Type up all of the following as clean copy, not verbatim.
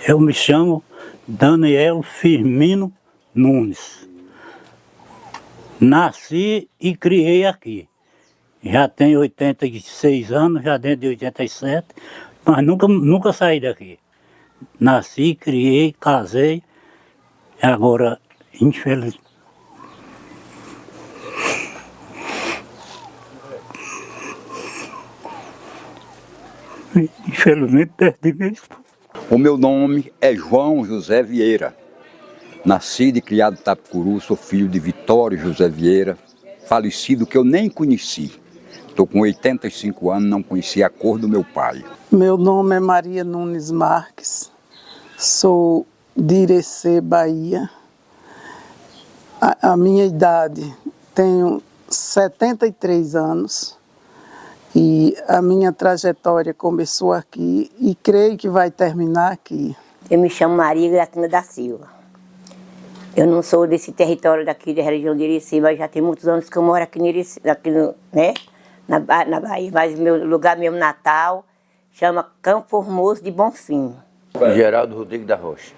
Eu me chamo Daniel Firmino Nunes. Nasci e criei aqui. Já tenho 86 anos, já dentro de 87, mas nunca saí daqui. Nasci, criei, casei, agora, infelizmente, perdi minha esposa. O meu nome é João José Vieira. Nascido e criado em Itapicuru, sou filho de Vitório José Vieira, falecido que eu nem conheci. Estou com 85 anos, não conheci a cor do meu pai. Meu nome é Maria Nunes Marques, sou de Irecê, Bahia. A minha idade, tenho 73 anos e a minha trajetória começou aqui e creio que vai terminar aqui. Eu me chamo Maria Gratina da Silva. Eu não sou desse território daqui da região de Irecê, mas já tem muitos anos que eu moro aqui, na Bahia. Mas meu lugar mesmo natal chama Campo Formoso de Bonfim. Geraldo Rodrigues da Rocha.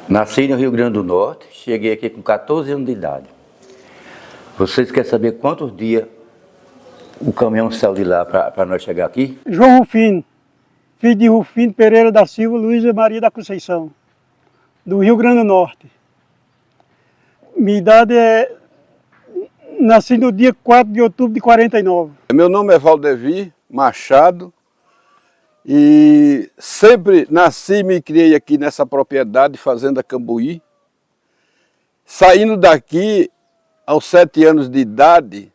Nasci no Rio Grande do Norte, cheguei aqui com 14 anos de idade. Vocês querem saber quantos dias o caminhão saiu de lá para nós chegar aqui? João Rufino, filho de Rufino Pereira da Silva, Luiz e Maria da Conceição, do Rio Grande do Norte. Minha idade é... Nasci no dia 4 de outubro de 49. Meu nome é Valdevi Machado e sempre nasci e me criei aqui nessa propriedade, Fazenda Cambuí. Saindo daqui aos 7 anos de idade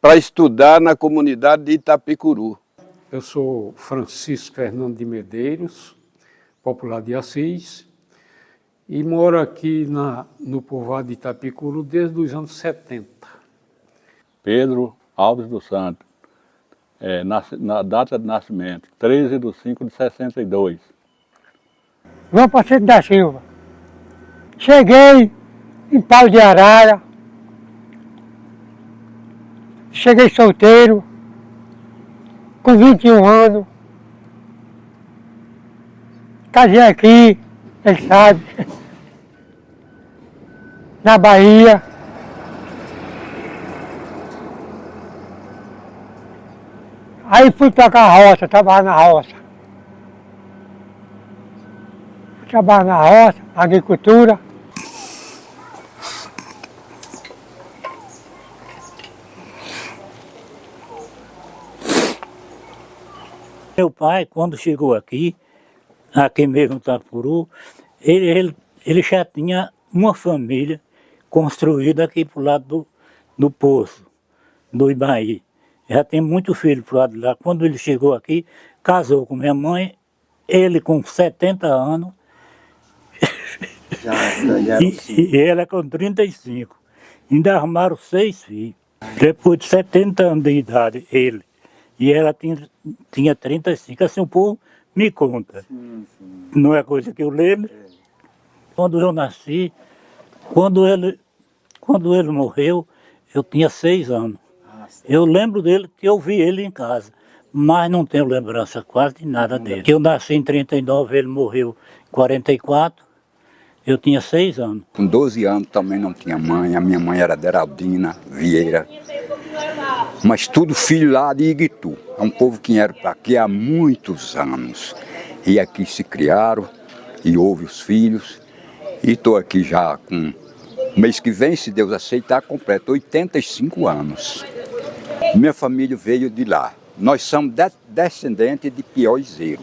para estudar na comunidade de Itapicuru. Eu sou Francisco Fernando de Medeiros, popular de Assis, e moro aqui no povoado de Itapicuru desde os anos 70. Pedro Alves dos Santos, na data de nascimento, 13/5/62. João Pacheco da Silva. Cheguei em Pau de Arara, cheguei solteiro, com 21 anos, casei aqui, ele sabe, na Bahia. Aí fui tocar a roça, trabalhar na roça. Fui trabalhar na roça, agricultura. Meu pai, quando chegou aqui mesmo em Itapicuru, ele já tinha uma família construída aqui pro lado do poço, do Ibaí. Já tem muito filho pro lado de lá. Quando ele chegou aqui, casou com minha mãe, ele com 70 anos, e ela com 35. Ainda arrumaram 6 filhos. Depois de 70 anos de idade, ele. E ela tinha 35. Assim o povo me conta. Não é coisa que eu lembro. Quando eu nasci, quando ele morreu, eu tinha 6 anos. Eu lembro dele que eu vi ele em casa, mas não tenho lembrança quase de nada dele. Eu nasci em 39, ele morreu em 44, eu tinha 6 anos. Com 12 anos também não tinha mãe, a minha mãe era Deraldina Vieira. Mas tudo filho lá de Iguitu. É um povo que era para aqui há muitos anos. E aqui se criaram, e houve os filhos. E estou aqui já com, mês que vem, se Deus aceitar, completo 85 anos. Minha família veio de lá. Nós somos descendentes de piauizeiro.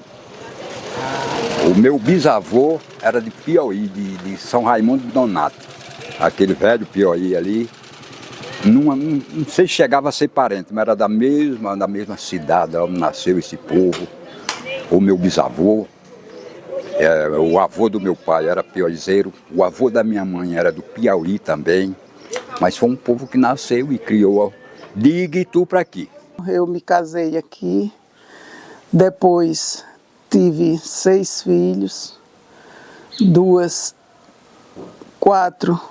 O meu bisavô era de Piauí, de São Raimundo Donato. Aquele velho Piauí ali. Não sei se chegava a ser parente, mas era da mesma cidade onde nasceu esse povo. O meu bisavô, o avô do meu pai era piauizeiro, o avô da minha mãe era do Piauí também. Mas foi um povo que nasceu e criou de Iguitu para aqui. Eu me casei aqui, depois tive 6 filhos, 4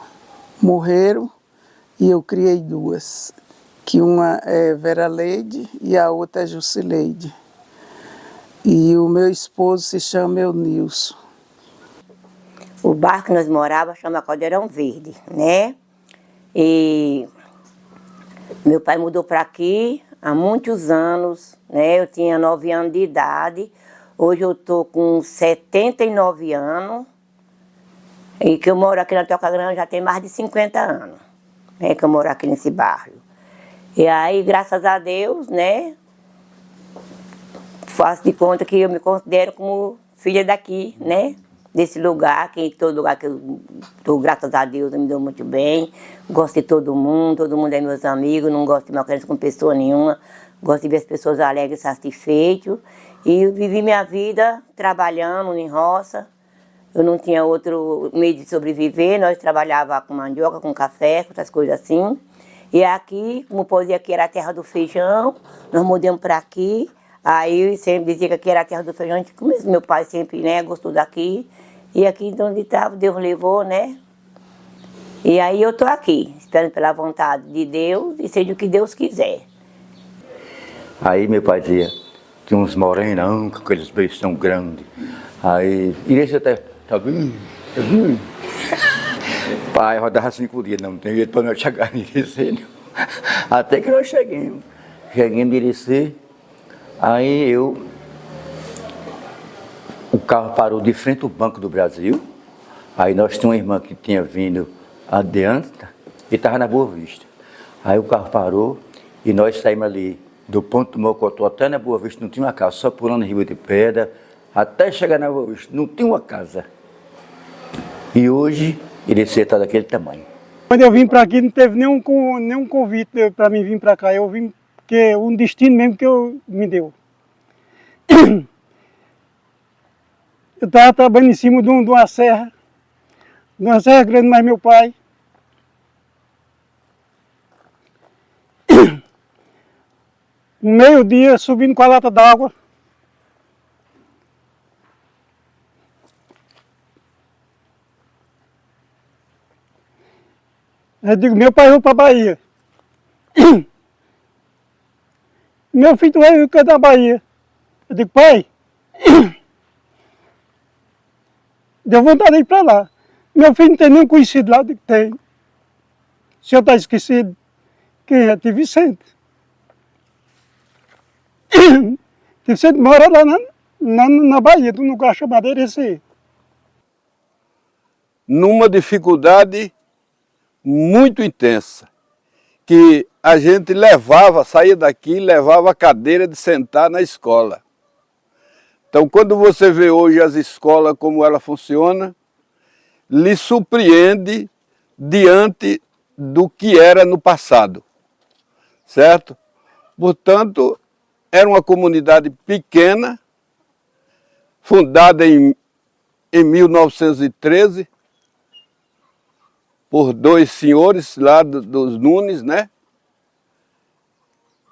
morreram e eu criei 2, que uma é Vera Leide e a outra é Jusileide. E o meu esposo se chama Eunilson. O bairro que nós morávamos chama Caldeirão Verde, né? E meu pai mudou para aqui há muitos anos, né? Eu tinha 9 anos de idade, hoje eu estou com 79 anos, e que eu moro aqui na Toca Grande já tem mais de 50 anos, né? Que eu moro aqui nesse bairro. E aí, graças a Deus, né? Faço de conta que eu me considero como filha daqui, né? Desse lugar, que em todo lugar que eu estou, graças a Deus, eu me dou muito bem. Gosto de todo mundo é meus amigos, não gosto de malcrença com pessoa nenhuma. Gosto de ver as pessoas alegres e satisfeitas. E eu vivi minha vida trabalhando em roça. Eu não tinha outro meio de sobreviver, nós trabalhávamos com mandioca, com café, com outras coisas assim. E aqui, como podia, aqui era a terra do feijão, nós mudamos para aqui. Aí eu sempre dizia que aqui era a terra do feijão, meu pai sempre, né, gostou daqui. E aqui de onde estava, Deus levou, né? E aí eu estou aqui, esperando pela vontade de Deus e seja o que Deus quiser. Aí meu pai dizia, tinha uns morenão com aqueles beijos tão grandes. Aí, Irecia até, tá vendo? Tá vendo? Pai, rodava 5 dias, não tem jeito para nós chegar em Irecia, não. Até que nós chegamos. Chegamos em Irecia, aí o carro parou de frente ao Banco do Brasil. Aí nós tínhamos uma irmã que tinha vindo adiante e estava na Boa Vista. Aí o carro parou e nós saímos ali do ponto do Mocotó até na Boa Vista, não tinha uma casa, só pulando Rio de Pedra, até chegar na Boa Vista, não tinha uma casa. E hoje ele está daquele tamanho. Quando eu vim para aqui não teve nenhum convite para mim vir para cá, eu vim porque um destino mesmo que me deu. Eu estava trabalhando em cima de uma serra grande, mas meu pai meio-dia subindo com a lata d'água. Eu digo, meu pai, eu vou para a Bahia. Meu filho, tu vai vir da Bahia. Eu digo, pai, deu vontade de ir para lá. Meu filho não tem nenhum conhecido lá. Eu digo, tem. O senhor está esquecido? Quem é? Tio Vicente. Tio Vicente mora lá na Bahia, num lugar chamado Irecia. Numa dificuldade muito intensa, que a gente saía daqui e levava a cadeira de sentar na escola. Então, quando você vê hoje as escolas, como ela funciona, lhe surpreende diante do que era no passado, certo? Portanto, era uma comunidade pequena, fundada em 1913, por 2 senhores lá dos Nunes, né?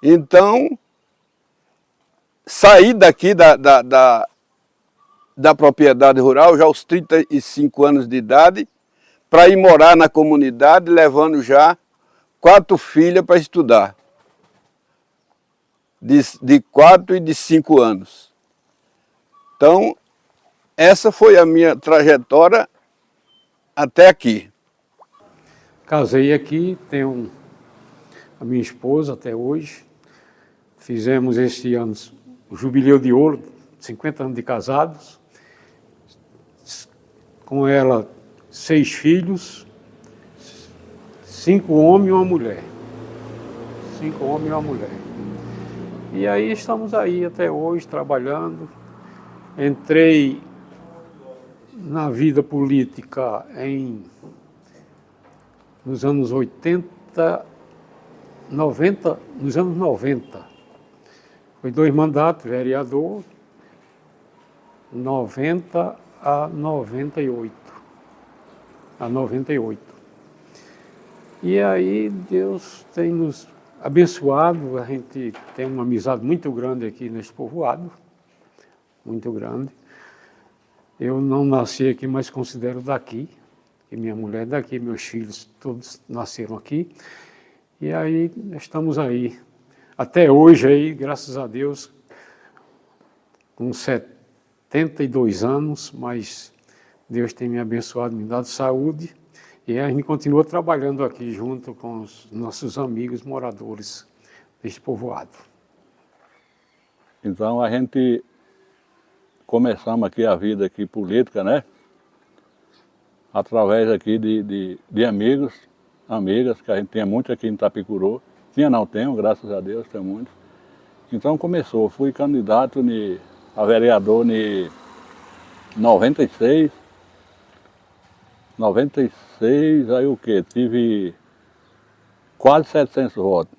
Então, saí daqui da propriedade rural já aos 35 anos de idade, para ir morar na comunidade, levando já 4 filhas para estudar, de 4 e de 5 anos. Então, essa foi a minha trajetória até aqui. Casei aqui, tenho a minha esposa até hoje. Fizemos este ano o jubileu de ouro, 50 anos de casados. Com ela, 6 filhos, 5 homens e uma mulher. 5 homens e uma mulher. E aí estamos aí até hoje, trabalhando. Entrei na vida política nos anos 80, 90, nos anos 90. Foi 2 mandatos, vereador, 90 a 98. E aí Deus tem nos abençoado, a gente tem uma amizade muito grande aqui nesse povoado, muito grande. Eu não nasci aqui, mas considero daqui. E minha mulher é daqui, meus filhos todos nasceram aqui. E aí estamos aí, até hoje aí, graças a Deus, com 72 anos, mas Deus tem me abençoado, me dado saúde, e a gente continua trabalhando aqui junto com os nossos amigos moradores deste povoado. Então a gente começamos aqui a vida aqui política, né? Através aqui de amigos, amigas, que a gente tinha muito aqui em Itapicuru. Tenho, graças a Deus, tenho muitos. Então começou, fui candidato a vereador em 96. 96, aí o quê? Tive quase 700 votos.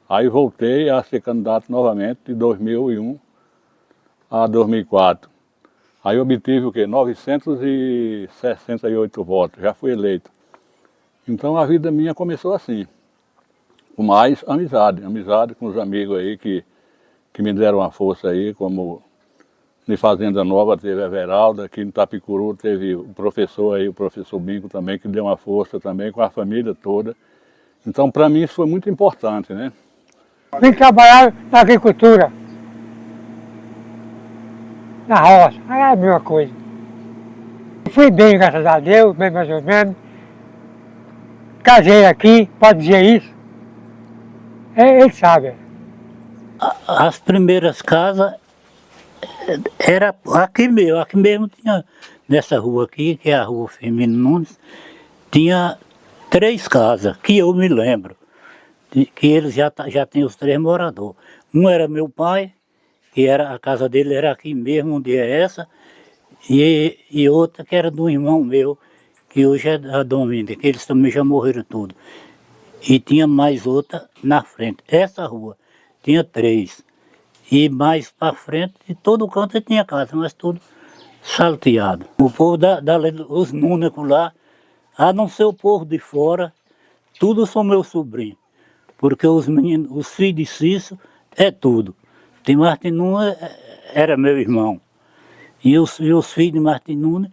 Aí voltei a ser candidato novamente de 2001 a 2004. Aí obtive o quê? 968 votos, já fui eleito. Então a vida minha começou assim, com mais amizade com os amigos aí que me deram uma força aí, como em Fazenda Nova teve a Everalda, aqui em Itapicuru teve o professor Bingo também, que deu uma força também com a família toda. Então para mim isso foi muito importante, né? Vim trabalhar na agricultura, na roça, é a mesma coisa. Fui bem, graças a Deus, bem mais ou menos. Casei aqui, pode dizer isso? Ele sabe. As primeiras casas era aqui mesmo tinha, nessa rua aqui, que é a rua Firmino Nunes, tinha 3 casas, que eu me lembro, que eles já tinham os 3 moradores. Um era meu pai, que a casa dele era aqui mesmo, onde é essa, e outra que era do irmão meu, que hoje é a Domínguez, que eles também já morreram tudo. E tinha mais outra na frente. Essa rua tinha 3. E mais para frente, de todo canto tinha casa, mas tudo salteado. O povo os núnicos lá, a não ser o povo de fora, tudo são meus sobrinhos. Porque os meninos, os filhos de Cício, é tudo. De Martim Nunes era meu irmão. E os filhos de Martim Nunes,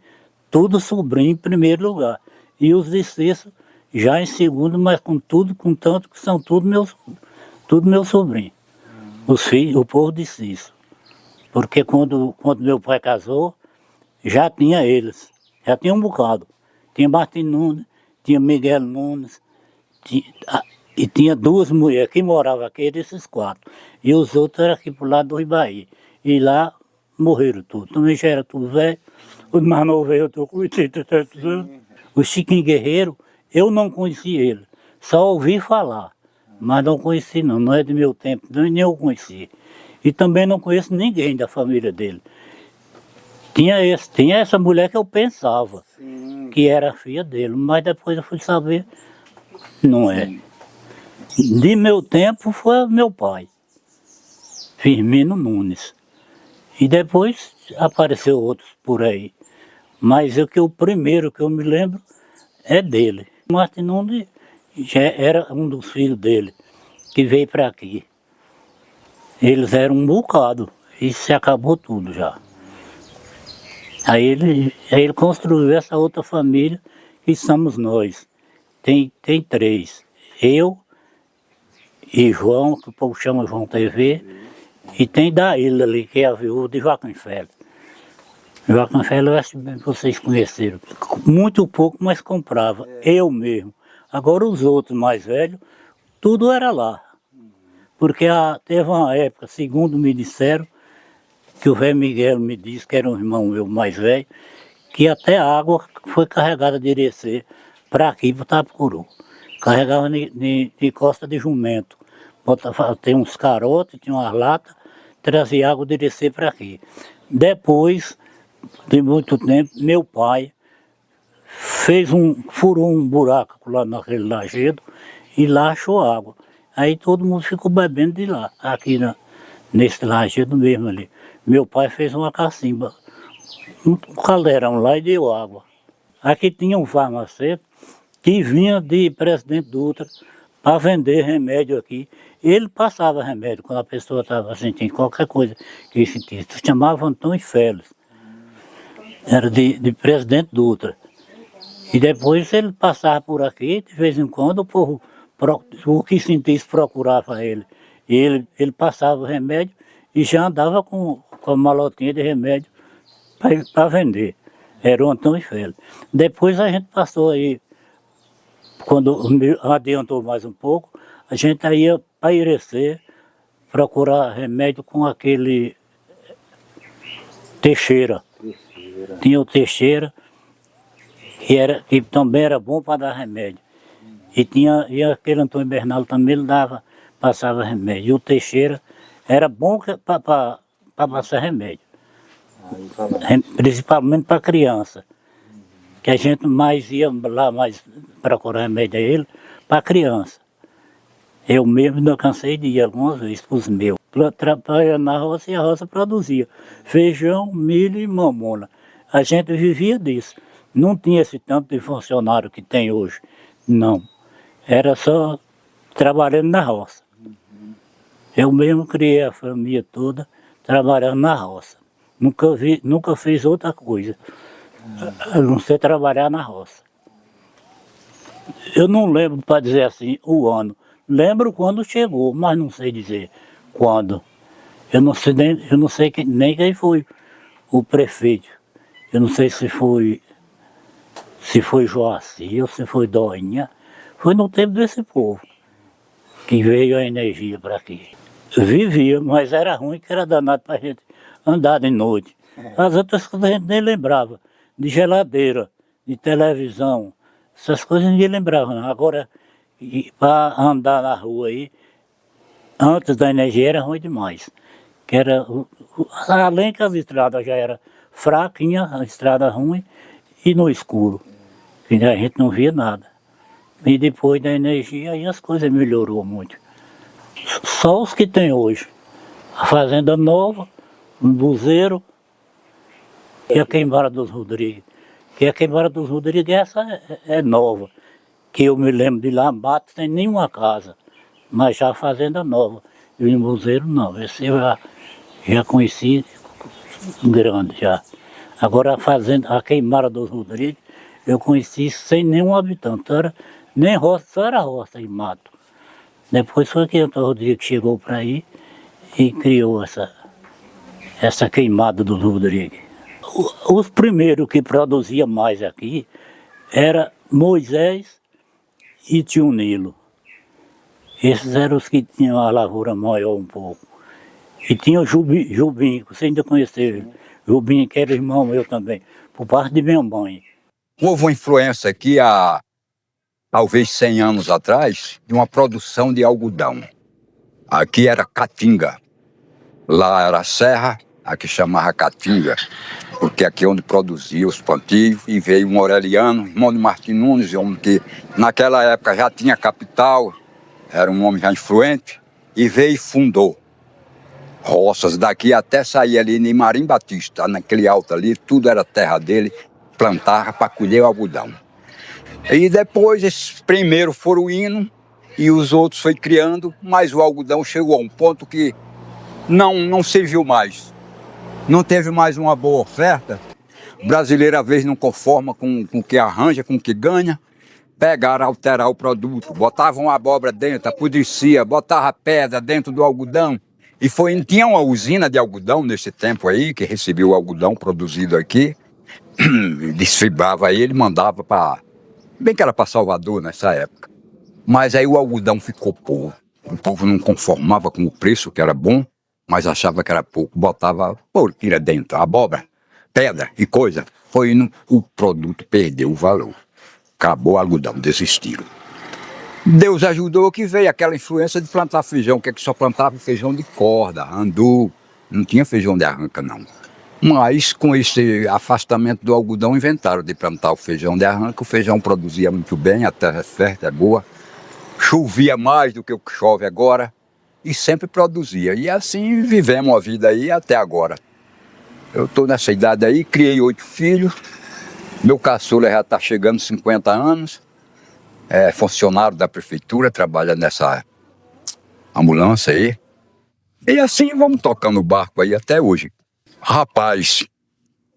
tudo sobrinho em primeiro lugar. E os de Cício já em segundo, mas contanto que são tudo meus sobrinhos. Os filhos, o povo de Cício. Porque quando meu pai casou, já tinha eles. Já tinha um bocado. Tinha Martim Nunes, tinha Miguel Nunes, e tinha 2 mulheres que moravam aqui, esses 4. E os outros eram aqui pro lado do Ibaí. E lá morreram tudo. Também já era tudo velho. Os mais novos eu estou com 87 anos. O Chiquinho Guerreiro, eu não conheci ele. Só ouvi falar. Mas não conheci não é do meu tempo, nem eu conheci. E também não conheço ninguém da família dele. Tinha essa mulher que eu pensava, que era a filha dele, mas depois eu fui saber, não é. De meu tempo foi meu pai, Firmino Nunes. E depois apareceu outros por aí. Mas o primeiro que eu me lembro é dele. Martim Nunes já era um dos filhos dele, que veio para aqui. Eles eram um bocado, e se acabou tudo já. Aí ele construiu essa outra família, que somos nós. Tem 3. Eu e João, que o povo chama João TV, e tem Daíla ali, que é a viúva de Joaquim Félix. Joaquim Félix, eu acho que vocês conheceram. Muito pouco, mas comprava, eu mesmo. Agora os outros mais velhos, tudo era lá. Porque teve uma época, segundo me disseram, que o velho Miguel me disse, que era um irmão meu mais velho, que até a água foi carregada de Irecê para aqui, para Itapicuru. Carregava de costa de jumento. Tem uns carotes, tinha umas latas, trazia água de Irecê para aqui. Depois de muito tempo, meu pai furou um buraco lá naquele lajedo e lá achou água. Aí todo mundo ficou bebendo de lá, aqui nesse lajedo mesmo ali. Meu pai fez uma cacimba, um caldeirão lá e deu água. Aqui tinha um farmacêutico que vinha de Presidente Dutra para vender remédio aqui. Ele passava remédio quando a pessoa estava sentindo qualquer coisa que sentisse. Chamava Antônio Félix. Era de Presidente Dutra. E depois ele passava por aqui, de vez em quando o povo, o que sentisse, procurava ele. E ele passava o remédio e já andava com a malotinha de remédio para vender. Era o Antônio Félix. Depois a gente passou aí, quando adiantou mais um pouco, a gente ia para Irecê procurar remédio com aquele Teixeira. Tinha o Teixeira, que também era bom para dar remédio. E aquele Antônio Bernardo também ele passava remédio. E o Teixeira era bom para passar remédio. Principalmente para criança. Que a gente mais ia lá mais procurar remédio a ele para criança. Eu mesmo não cansei de ir algumas vezes para os meus. Trabalhando na roça e a roça produzia feijão, milho e mamona. A gente vivia disso. Não tinha esse tanto de funcionário que tem hoje. Não. Era só trabalhando na roça. Eu mesmo criei a família toda trabalhando na roça. Nunca fiz outra coisa, a não ser trabalhar na roça. Eu não lembro para dizer assim o ano. Lembro quando chegou, mas não sei dizer quando. Eu não sei nem quem foi o prefeito. Eu não sei se foi Joaci ou se foi Doinha. Foi no tempo desse povo que veio a energia para aqui. Vivia, mas era ruim, que era danado para a gente andar de noite. As outras coisas a gente nem lembrava. De geladeira, de televisão, essas coisas ninguém lembrava não. Agora, para andar na rua aí, antes da energia era ruim demais. Que era, além que as estradas já eram fraquinhas, a estrada ruim, e no escuro. Que a gente não via nada. E depois da energia aí as coisas melhorou muito. Só os que tem hoje. A Fazenda Nova, um buzeiro, e a Queimara dos Rodrigues. Que a Queimara dos Rodrigues essa é nova. Que eu me lembro de lá, Mato tem nenhuma casa. Mas já a Fazenda Nova. E o buzeiro não. Esse eu já conheci grande já. Agora a Queimara dos Rodrigues, eu conheci sem nenhum habitante. Nem roça, só era roça e mato. Depois foi que o Antônio Rodrigues chegou para aí e criou essa Queimada dos Rodrigues. Os primeiros que produziam mais aqui era Moisés e Tio Nilo. Esses eram os que tinham a lavoura maior um pouco. E tinha o Jubim, você ainda conheceu, Jubim, que era irmão meu também, por parte de minha mãe. Houve uma influência aqui há talvez 100 anos atrás, de uma produção de algodão. Aqui era Caatinga, lá era a serra, aqui chamava Caatinga, porque aqui é onde produzia os plantios, e veio um Aureliano, irmão de Martim Nunes, homem que naquela época já tinha capital, era um homem já influente, e veio e fundou roças daqui até sair ali em Marim Batista, naquele alto ali, tudo era terra dele, plantava para colher o algodão. E depois, esses primeiros foram indo e os outros foi criando, mas o algodão chegou a um ponto que não serviu mais. Não teve mais uma boa oferta. O brasileiro, às vezes, não conforma com o que arranja, com o que ganha. Pegaram, alterar o produto, botavam abóbora dentro, apodrecia, botava pedra dentro do algodão. E tinha uma usina de algodão nesse tempo aí, que recebia o algodão produzido aqui, desfibrava ele, mandava para... Bem que era para Salvador nessa época. Mas aí o algodão ficou pouco. O povo não conformava com o preço, que era bom, mas achava que era pouco. Botava porqueira dentro, abóbora, pedra e coisa. Foi indo, o produto perdeu o valor. Acabou o algodão, desistiram. Deus ajudou que veio aquela influência de plantar feijão, que só plantava feijão de corda, andu. Não tinha feijão de arranca, não. Mas com esse afastamento do algodão inventaram de plantar o feijão de arranca. O feijão produzia muito bem, a terra é fértil, é boa. Chovia mais do que o que chove agora e sempre produzia. E assim vivemos a vida aí até agora. Eu estou nessa idade aí, criei 8 filhos. Meu caçula já está chegando aos 50 anos. É funcionário da prefeitura, trabalha nessa ambulância aí. E assim vamos tocando o barco aí até hoje. Rapaz,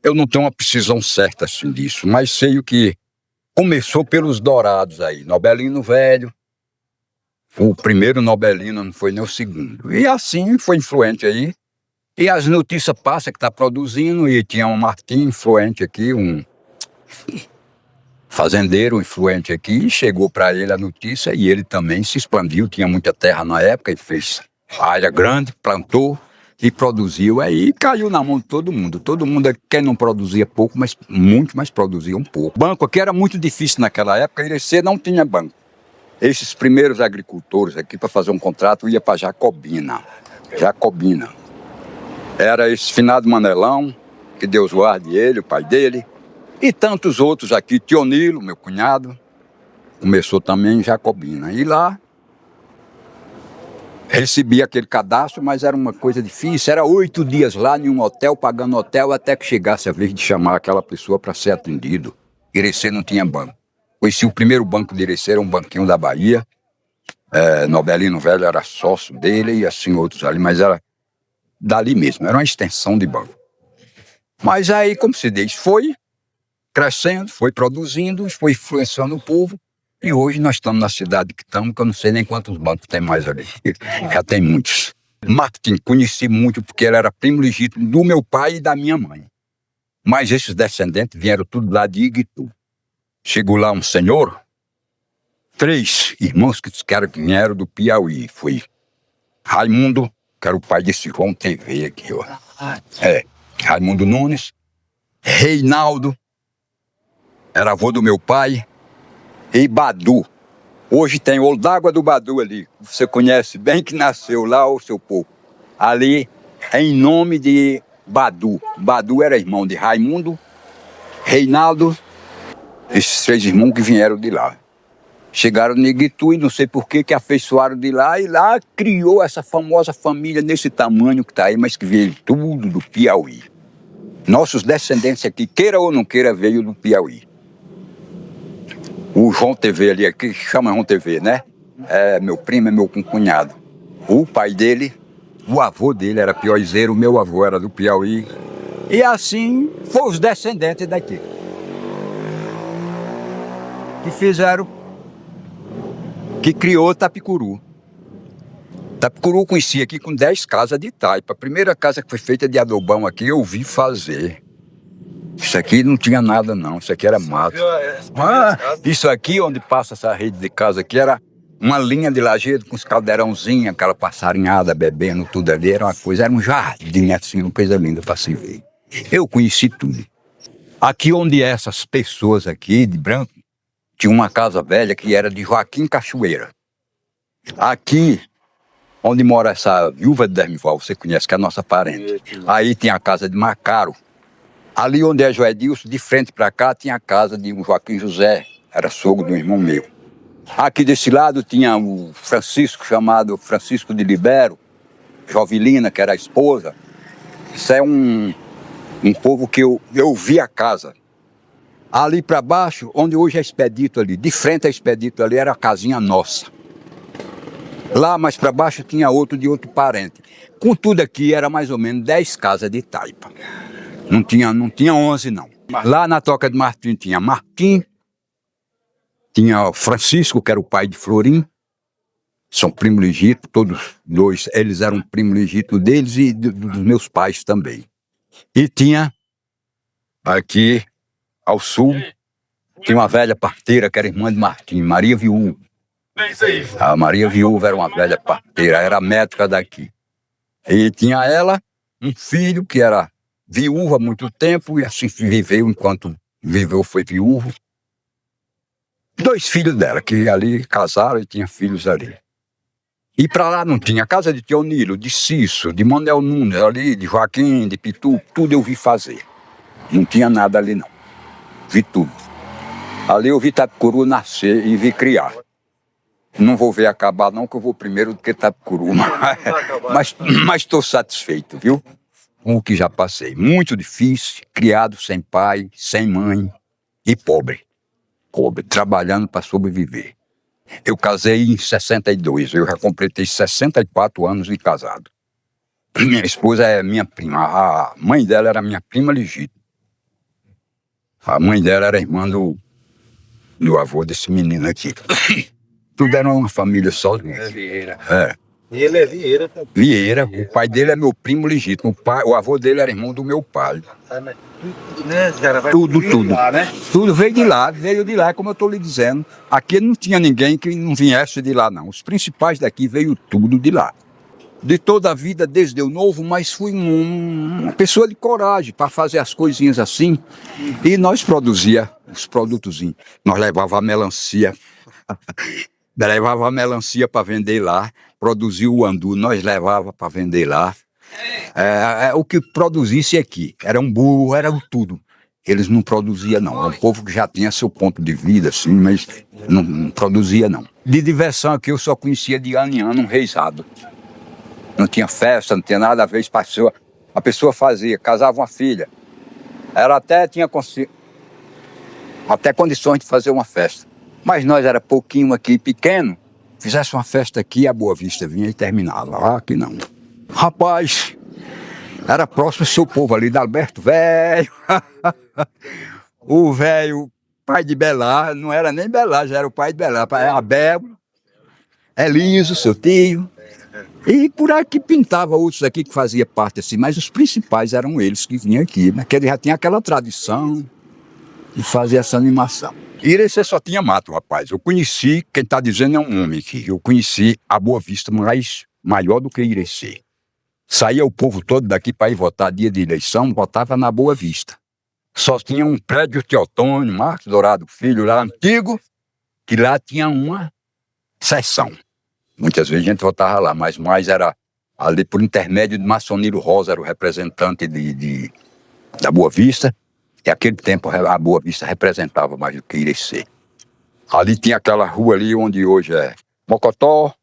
eu não tenho uma precisão certa assim disso, mas sei o que começou pelos dourados aí. Nobelino velho, o primeiro Nobelino, não foi nem o segundo. E assim foi influente aí. E as notícias passam que está produzindo, e tinha um Martim influente aqui, um fazendeiro influente aqui, chegou para ele a notícia e ele também se expandiu, tinha muita terra na época e fez área grande, plantou e produziu, aí caiu na mão de todo mundo. Todo mundo, quem não produzia pouco, mas muito, mas produzia um pouco. Banco aqui era muito difícil naquela época, Irecê não tinha banco. Esses primeiros agricultores aqui, para fazer um contrato, ia para Jacobina. Jacobina. Era esse finado Manelão, que Deus guarde ele, o pai dele, e tantos outros aqui. Tionilo, meu cunhado, começou também em Jacobina. E lá, recebia aquele cadastro, mas era uma coisa difícil. Era 8 dias lá em um hotel, pagando hotel, até que chegasse a vez de chamar aquela pessoa para ser atendido. Irecê não tinha banco. Conheci o primeiro banco de Irecê, era um banquinho da Bahia. Nobelino Velho era sócio dele e assim outros ali, mas era dali mesmo, era uma extensão de banco. Mas aí, como se diz, foi crescendo, foi produzindo, foi influenciando o povo. E hoje nós estamos na cidade que estamos, que eu não sei nem quantos bancos tem mais ali. Já tem muitos. Martim, conheci muito porque ele era primo legítimo do meu pai e da minha mãe. Mas esses descendentes vieram tudo lá de Iguitu. Chegou lá um senhor, 3 irmãos que vieram do Piauí. Foi Raimundo, que era o pai desse João TV aqui, ó. Raimundo Nunes. Reinaldo, era avô do meu pai. E Badu. Hoje tem o Olho d'Água do Badu ali. Você conhece bem, que nasceu lá, o seu povo. Ali é em nome de Badu. Badu era irmão de Raimundo, Reinaldo, esses 3 irmãos que vieram de lá. Chegaram no Iguitu e não sei por que afeiçoaram de lá, e lá criou essa famosa família nesse tamanho que está aí, mas que veio tudo do Piauí. Nossos descendentes aqui, queira ou não queira, veio do Piauí. O João TV ali, aqui chama João TV, né? É meu primo, é meu cunhado. O pai dele, o avô dele era piauizeiro, o meu avô era do Piauí. E assim foram os descendentes daqui. Que fizeram, que criou Tapicuru. Tapicuru conheci aqui com 10 casas de taipa. A primeira casa que foi feita de adobão aqui, eu vi fazer. Isso aqui não tinha nada não, isso aqui era mato. Isso aqui, onde passa essa rede de casa aqui, era uma linha de lajedo com os caldeirãozinhos, aquela passarinhada bebendo, tudo ali, era uma coisa, era um jardim assim, uma coisa linda para se ver. Eu conheci tudo. Aqui onde essas pessoas aqui, de branco, tinha uma casa velha que era de Joaquim Cachoeira. Aqui, onde mora essa viúva de Dermival, você conhece, que é a nossa parente. Aí tinha a casa de Macaro. Ali onde é Joedilson, de frente para cá, tinha a casa de um Joaquim José, era sogro de um irmão meu. Aqui desse lado tinha o Francisco, chamado Francisco de Libero, Jovilina, que era a esposa. Isso é um povo que eu vi a casa. Ali para baixo, onde hoje é Expedito ali, de frente a Expedito ali, era a casinha nossa. Lá mais para baixo tinha outro de outro parente. Com tudo aqui era mais ou menos 10 casas de taipa. Não tinha 11 não. Lá na Toca de Martim tinha Martim, tinha o Francisco, que era o pai de Florim, são primos legítimos, todos 2, eles eram primos legítimos deles e dos meus pais também. E tinha aqui ao sul, tinha uma velha parteira que era irmã de Martim, Maria Viúva. A Maria Viúva era uma velha parteira, era médica daqui. E tinha ela, um filho que era viúva há muito tempo, e assim viveu, enquanto viveu foi viúvo. 2 filhos dela, que ali casaram e tinha filhos ali. E para lá não tinha. A casa de Tionilo, de Cício, de Manuel Nunes, ali, de Joaquim, de Pitu, tudo eu vi fazer. Não tinha nada ali não. Vi tudo. Ali eu vi Tapicuru nascer e vi criar. Não vou ver acabar não, que eu vou primeiro do que Tapicuru. Mas estou satisfeito, viu? Com o que já passei. Muito difícil, criado sem pai, sem mãe e pobre. Pobre, trabalhando para sobreviver. Eu casei em 62, eu já completei 64 anos de casado. Minha esposa é minha prima, a mãe dela era minha prima legítima. A mãe dela era irmã do avô desse menino aqui. Tudo era uma família só. E ele é Vieira também. Vieira, o pai dele é meu primo legítimo, o avô dele era irmão do meu pai. Tudo. Lá, né? Tudo veio de lá, como eu estou lhe dizendo. Aqui não tinha ninguém que não viesse de lá, não. Os principais daqui veio tudo de lá. De toda a vida, desde eu novo, mas fui uma pessoa de coragem para fazer as coisinhas assim. E nós produzia os produtozinhos. Nós levava a melancia. Levava a melancia para vender lá. Produzia o andu, nós levava para vender lá. O que produzisse aqui. Era um burro, era tudo. Eles não produziam, não. Era um povo que já tinha seu ponto de vida, assim, mas não produzia, não. De diversão aqui, eu só conhecia de ano em ano um reisado. Não tinha festa, não tinha nada a ver. A pessoa fazia, casava uma filha. Ela até tinha condições de fazer uma festa. Mas nós era pouquinho aqui, pequeno. Fizesse uma festa aqui, a Boa Vista vinha e terminava. Aqui não. Rapaz, era próximo do seu povo ali, da Alberto Velho. O velho, pai de Belar, não era nem Belar, já era o pai de Belar. Abel, Eliso, seu tio. E por aqui pintava outros aqui que fazia parte assim, mas os principais eram eles que vinham aqui, né? Que ele já tinha aquela tradição de fazer essa animação. Irecê só tinha mato, rapaz. Eu conheci, quem está dizendo é um homem aqui, eu conheci a Boa Vista maior do que Irecê. Saía o povo todo daqui para ir votar dia de eleição, votava na Boa Vista. Só tinha um prédio Teotônio, Marcos Dourado Filho, lá antigo, que lá tinha uma seção. Muitas vezes a gente votava lá, mas mais era ali por intermédio de Maçoniro Rosa, era o representante da Boa Vista, e naquele tempo a Boa Vista representava mais do que Irecê. Ali tinha aquela rua ali onde hoje é Mocotó,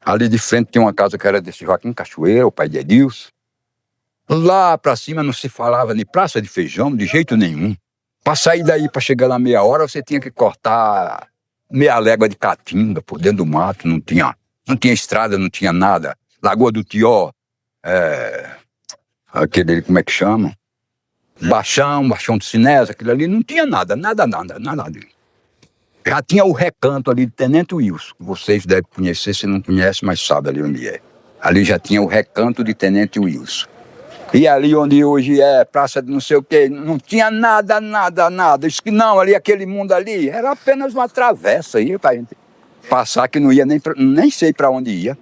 ali de frente tinha uma casa que era desse Joaquim Cachoeira, o pai de Edilson. Lá para cima não se falava de praça de feijão de jeito nenhum. Para sair daí, para chegar lá meia hora, você tinha que cortar meia légua de caatinga por dentro do mato, não tinha estrada, não tinha nada. Lagoa do Tió, aquele, como é que chama? Baixão do Sinésio, aquilo ali, não tinha nada. Já tinha o recanto ali de Tenente Wilson, que vocês devem conhecer, se não conhecem, mas sabem ali onde é. Ali já tinha o recanto de Tenente Wilson. E ali onde hoje é praça de não sei o quê, não tinha nada. Isso que não, ali, aquele mundo ali, era apenas uma travessa aí pra gente passar, que não ia nem sei para onde ia.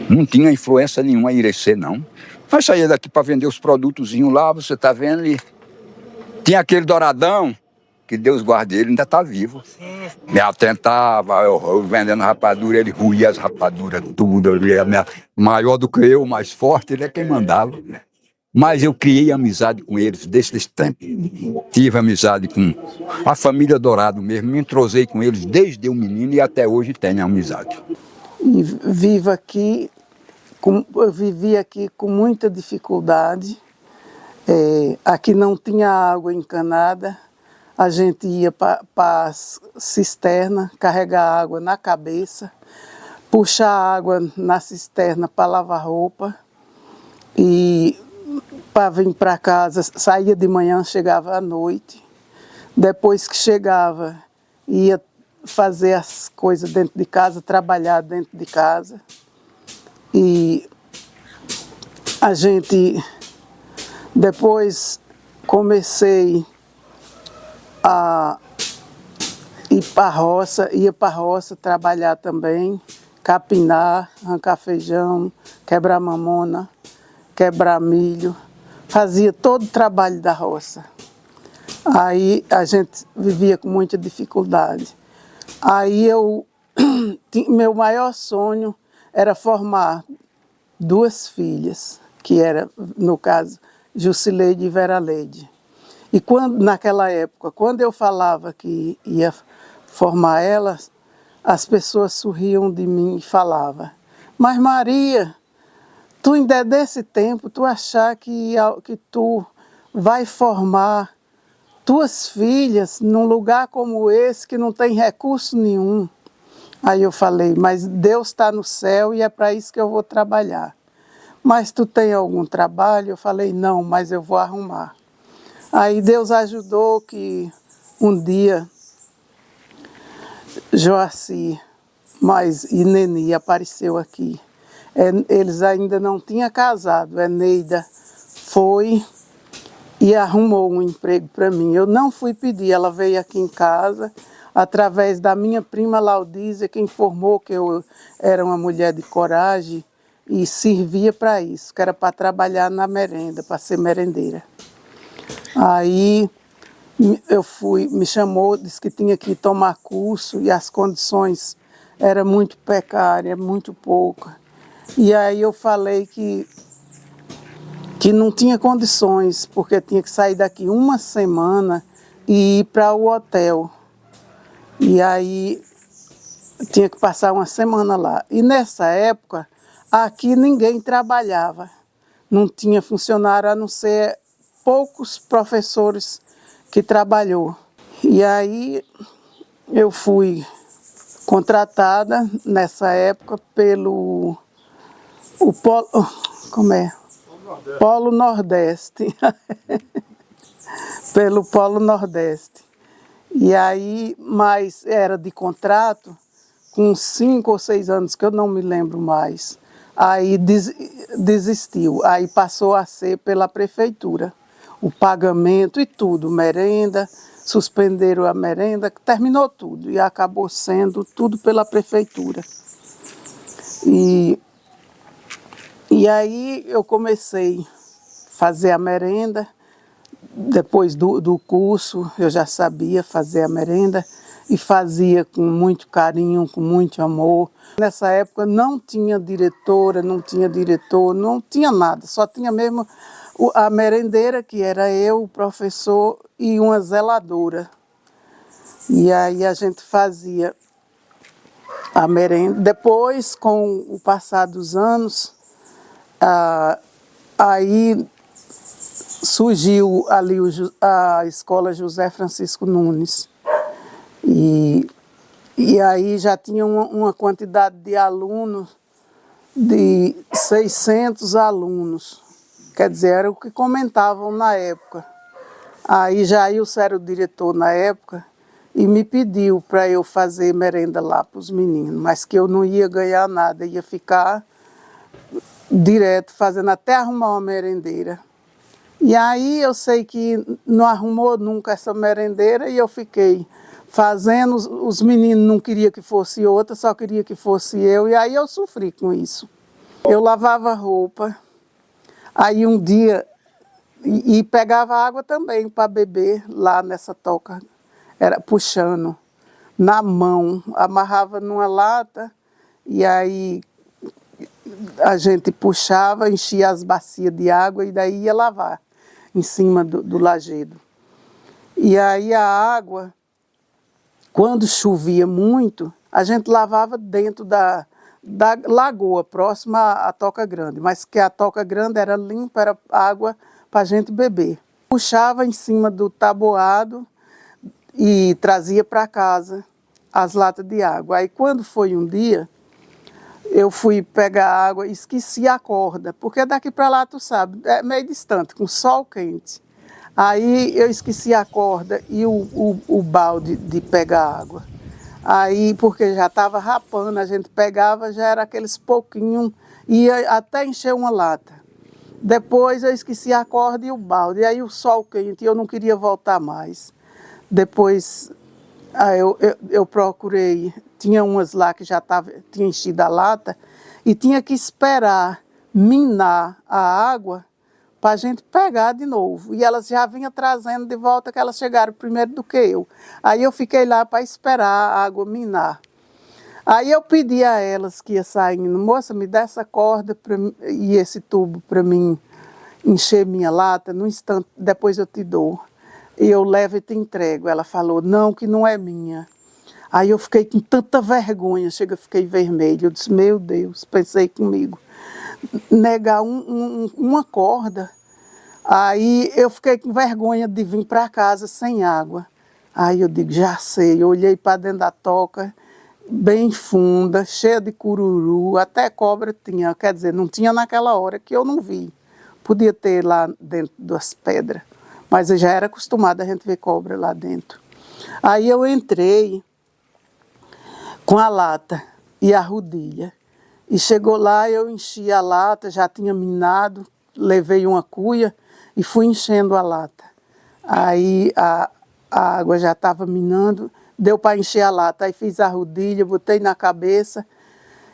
Não tinha influência nenhuma em Irecê, não. Nós saía daqui para vender os produtozinhos lá, você tá vendo ali. Tinha aquele douradão, que Deus guarde ele, ainda tá vivo. Me atentava, eu vendendo rapadura, ele ruía as rapaduras, tudo. Ele é maior do que eu, mais forte, ele é quem mandava. Mas eu criei amizade com eles desde esse tempo. Tive amizade com a família Dourado mesmo, me entrosei com eles desde eu menino e até hoje tenho amizade. E vivo aqui, eu vivi aqui com muita dificuldade. Aqui não tinha água encanada. A gente ia para a cisterna, carregar água na cabeça, puxar água na cisterna para lavar roupa e para vir para casa, saía de manhã, chegava à noite. Depois que chegava, ia fazer as coisas dentro de casa, trabalhar dentro de casa. E a gente, depois comecei a ir para a roça, ia para a roça trabalhar também, capinar, arrancar feijão, quebrar mamona, quebrar milho, fazia todo o trabalho da roça. Aí a gente vivia com muita dificuldade. Aí meu maior sonho era formar 2 filhas, que era, no caso, Jusileide e Vera Leide. E naquela época, quando eu falava que ia formar elas, as pessoas sorriam de mim e falavam: mas Maria, tu ainda é desse tempo, tu achar que tu vai formar tuas filhas num lugar como esse que não tem recurso nenhum. Aí eu falei: mas Deus está no céu e é para isso que eu vou trabalhar. Mas tu tem algum trabalho? Eu falei: não, mas eu vou arrumar. Aí Deus ajudou que um dia Joaci mas e Neni apareceu aqui. Eles ainda não tinham casado. Eneida foi e arrumou um emprego para mim. Eu não fui pedir, ela veio aqui em casa, através da minha prima Laudísia, que informou que eu era uma mulher de coragem e servia para isso, que era para trabalhar na merenda, para ser merendeira. Aí me chamou, disse que tinha que tomar curso e as condições eram muito precárias, muito poucas. E aí eu falei que não tinha condições, porque tinha que sair daqui uma semana e ir para o hotel. E aí tinha que passar uma semana lá. E nessa época, aqui ninguém trabalhava. Não tinha funcionário, a não ser poucos professores que trabalhou. E aí eu fui contratada nessa época pelo Polo Nordeste. Pelo Polo Nordeste. E aí, mas era de contrato, com 5 ou 6 anos, que eu não me lembro mais. Aí desistiu, aí passou a ser pela prefeitura. O pagamento e tudo, merenda, suspenderam a merenda, terminou tudo e acabou sendo tudo pela prefeitura. E aí eu comecei a fazer a merenda. Depois do curso eu já sabia fazer a merenda e fazia com muito carinho, com muito amor. Nessa época não tinha diretora, não tinha diretor, não tinha nada, só tinha mesmo a merendeira, que era eu, o professor e uma zeladora. E aí a gente fazia a merenda. Depois, com o passar dos anos, aí surgiu ali a Escola José Francisco Nunes. E aí já tinha uma quantidade de alunos, de 600 alunos. Quer dizer, era o que comentavam na época. Aí Jailson era o diretor na época e me pediu para eu fazer merenda lá para os meninos, mas que eu não ia ganhar nada, ia ficar direto fazendo até arrumar uma merendeira. E aí eu sei que não arrumou nunca essa merendeira e eu fiquei fazendo, os meninos não queriam que fosse outra, só queriam que fosse eu, e aí eu sofri com isso. Eu lavava roupa, aí um dia, e pegava água também para beber lá nessa toca, era puxando na mão, amarrava numa lata, e aí a gente puxava, enchia as bacias de água e daí ia lavar em cima do lajedo. E aí a água, quando chovia muito, a gente lavava dentro da lagoa, próxima à Toca Grande, mas que a Toca Grande era limpa, era água para a gente beber. Puxava em cima do taboado e trazia para casa as latas de água. Aí quando foi um dia, eu fui pegar água e esqueci a corda, porque daqui para lá, tu sabe, é meio distante, com sol quente. Aí eu esqueci a corda e o balde de pegar água. Aí, porque já estava rapando, a gente pegava, já era aqueles pouquinhos, ia até encher uma lata. Depois eu esqueci a corda e o balde, e aí o sol quente, e eu não queria voltar mais. Depois eu procurei, tinha umas lá que já tinha enchido a lata, e tinha que esperar minar a água para a gente pegar de novo. E elas já vinham trazendo de volta, que elas chegaram primeiro do que eu. Aí eu fiquei lá para esperar a água minar. Aí eu pedi a elas que ia saindo, moça, me dá essa corda e esse tubo para mim encher minha lata, no instante, depois eu te dou. E eu levo e te entrego. Ela falou, não, que não é minha. Aí eu fiquei com tanta vergonha, fiquei vermelho. Eu disse, meu Deus, pensei comigo, negar uma corda. Aí eu fiquei com vergonha de vir para casa sem água. Aí eu digo, já sei, eu olhei para dentro da toca, bem funda, cheia de cururu, até cobra tinha, quer dizer, não tinha naquela hora que eu não vi. Podia ter lá dentro das pedras, mas eu já era acostumada a gente ver cobra lá dentro. Aí eu entrei com a lata e a rodilha. E chegou lá, eu enchi a lata, já tinha minado, levei uma cuia e fui enchendo a lata. Aí a água já estava minando, deu para encher a lata. Aí fiz a rodilha, botei na cabeça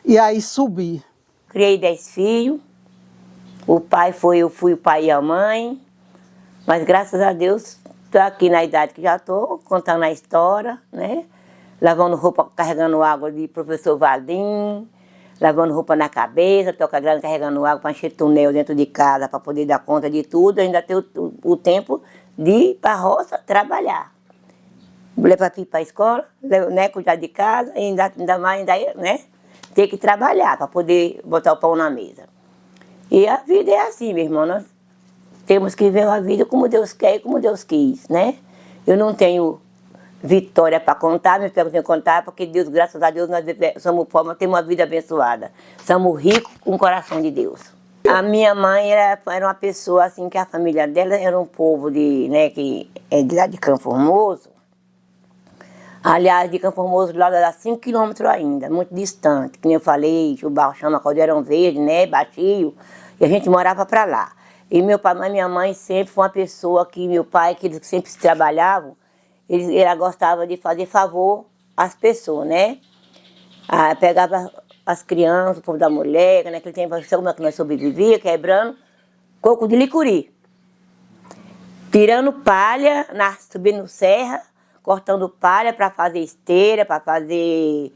e aí subi. Criei 10 filhos, eu fui o pai e a mãe, mas graças a Deus estou aqui na idade que já estou, contando a história, né? Lavando roupa, carregando água de professor Valim, lavando roupa na cabeça, estou carregando água para encher túnel dentro de casa, para poder dar conta de tudo, ainda tenho o tempo de ir para a roça trabalhar. Levar filho para a escola, né, cuidar de casa, e ainda mais, né, ter que trabalhar para poder botar o pão na mesa. E a vida é assim, meu irmão, nós temos que ver a vida como Deus quer e como Deus quis, né? Eu não tenho vitória para contar, me pergunto em contar, porque Deus, graças a Deus, nós somos pobres, temos uma vida abençoada. Somos ricos com o coração de Deus. A minha mãe era uma pessoa assim, que a família dela era um povo né, que é de lá de Campo Formoso. Aliás, de Campo Formoso, lá dá 5 quilômetros ainda, muito distante. Que nem eu falei, o bairro chama Caldeirão Verde, né, baixio, e a gente morava para lá. E meu pai e minha mãe sempre foi uma pessoa que, meu pai, que eles sempre trabalhavam, ela gostava de fazer favor às pessoas, né? Pegava as crianças, o povo da mulher, que naquele tempo, sabe como é que nós sobrevivíamos, quebrando coco de licuri. Tirando palha, subindo serra, cortando palha para fazer esteira, para fazer,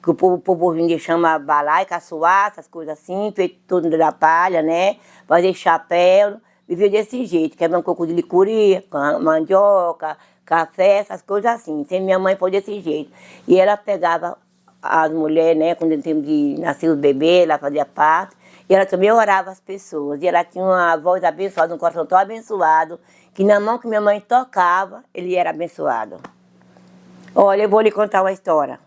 que o povo chama balai, caçoar, essas coisas assim, feito tudo da palha, né? Fazer chapéu, vivia desse jeito, quebrando coco de licuri, mandioca, café, essas coisas assim. Sempre minha mãe foi desse jeito. E ela pegava as mulheres, né, quando nascia os bebês, ela fazia parto, e ela também orava as pessoas. E ela tinha uma voz abençoada, um coração tão abençoado, que na mão que minha mãe tocava, ele era abençoado. Olha, eu vou lhe contar uma história.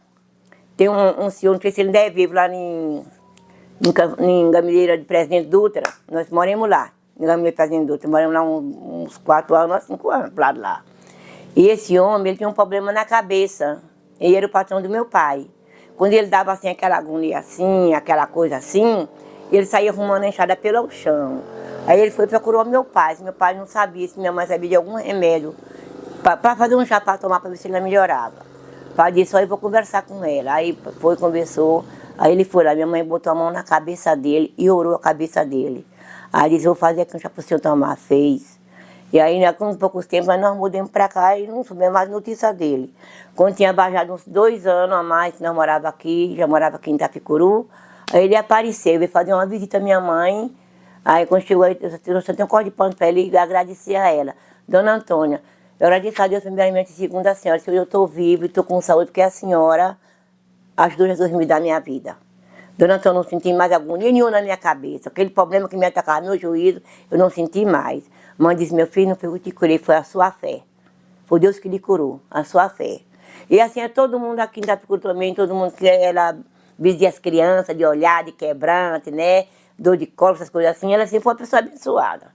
Tem um senhor, não sei se ele ainda é vivo, lá em Gameleira de Presidente Dutra. Nós moramos lá, em Gameleira de Presidente Dutra. Moramos lá uns 4 anos, 5 anos, lá de lá. E esse homem, ele tinha um problema na cabeça. Ele era o patrão do meu pai. Quando ele dava assim, aquela agonia assim, aquela coisa assim, ele saía arrumando a enxada pelo chão. Aí ele foi e procurou meu pai. Meu pai não sabia se minha mãe sabia de algum remédio para fazer um chá para tomar, para ver se ele melhorava. O pai disse, eu vou conversar com ela. Aí foi, conversou. Aí ele foi lá, minha mãe botou a mão na cabeça dele e orou a cabeça dele. Aí ele disse, vou fazer aqui um chá para o senhor tomar. Fez. E aí, com poucos tempos, nós mudamos para cá e não soubemos mais notícia dele. Quando tinha baixado uns 2 anos a mais, que nós morávamos aqui, já morava aqui em Itapicuru, aí ele apareceu, veio fazer uma visita à minha mãe. Aí quando chegou, eu só tenho um corte de pano para ele e agradeci a ela. Dona Antônia, eu agradeço a Deus primeiramente e segundo a senhora, se eu estou viva e estou com saúde, porque a senhora ajudou Jesus a me dar a minha vida. Dona Antônia, não senti mais agonia nenhuma na minha cabeça. Aquele problema que me atacava meu juízo, eu não senti mais. Mãe disse, meu filho, não foi eu que te curei, foi a sua fé. Foi Deus que lhe curou, a sua fé. E assim é todo mundo aqui em Itapicuru também, todo mundo que ela dizia as crianças de olhar, de quebrante, né? Dor de colo, essas coisas assim. Ela sempre foi uma pessoa abençoada.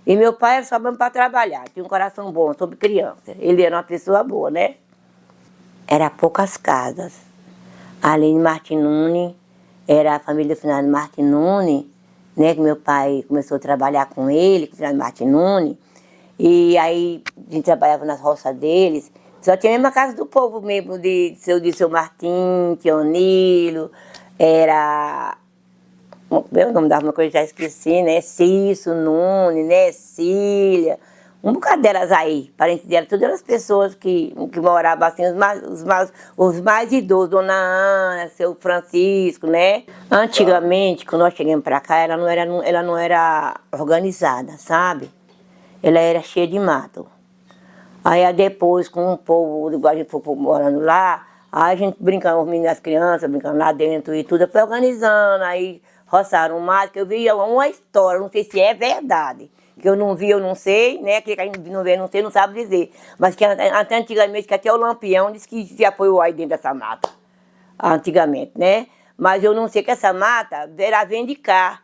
E meu pai era só bom para trabalhar, tinha um coração bom sobre criança. Ele era uma pessoa boa, né? Era poucas casas. Além de Martin Nunes, era a família do Finado Martin Nunes, né, que meu pai começou a trabalhar com ele, com o Finado Martin Nunes, e aí a gente trabalhava nas roças deles. Só tinha a mesma casa do povo mesmo, de seu Martim, tinha o Nilo, era... O nome da uma coisa já esqueci, né? Cício, Nunes, né? Cília, um bocado delas aí, parentes delas, todas as pessoas que moravam assim, os mais idosos, Dona Ana, seu Francisco, né? Antigamente, quando nós chegamos para cá, ela não era organizada, sabe? Ela era cheia de mato. Aí depois, com o povo, igual a gente foi morando lá, aí a gente brincando, os meninos, as crianças, brincando lá dentro e tudo, foi organizando, aí roçaram o mato, que eu vi uma história, não sei se é verdade, que eu não vi, eu não sei, né, que a gente não vê, não sei, não sabe dizer, mas que até antigamente, que até o Lampião disse que se apoiou aí dentro dessa mata, antigamente, né, mas eu não sei que essa mata vem de cá,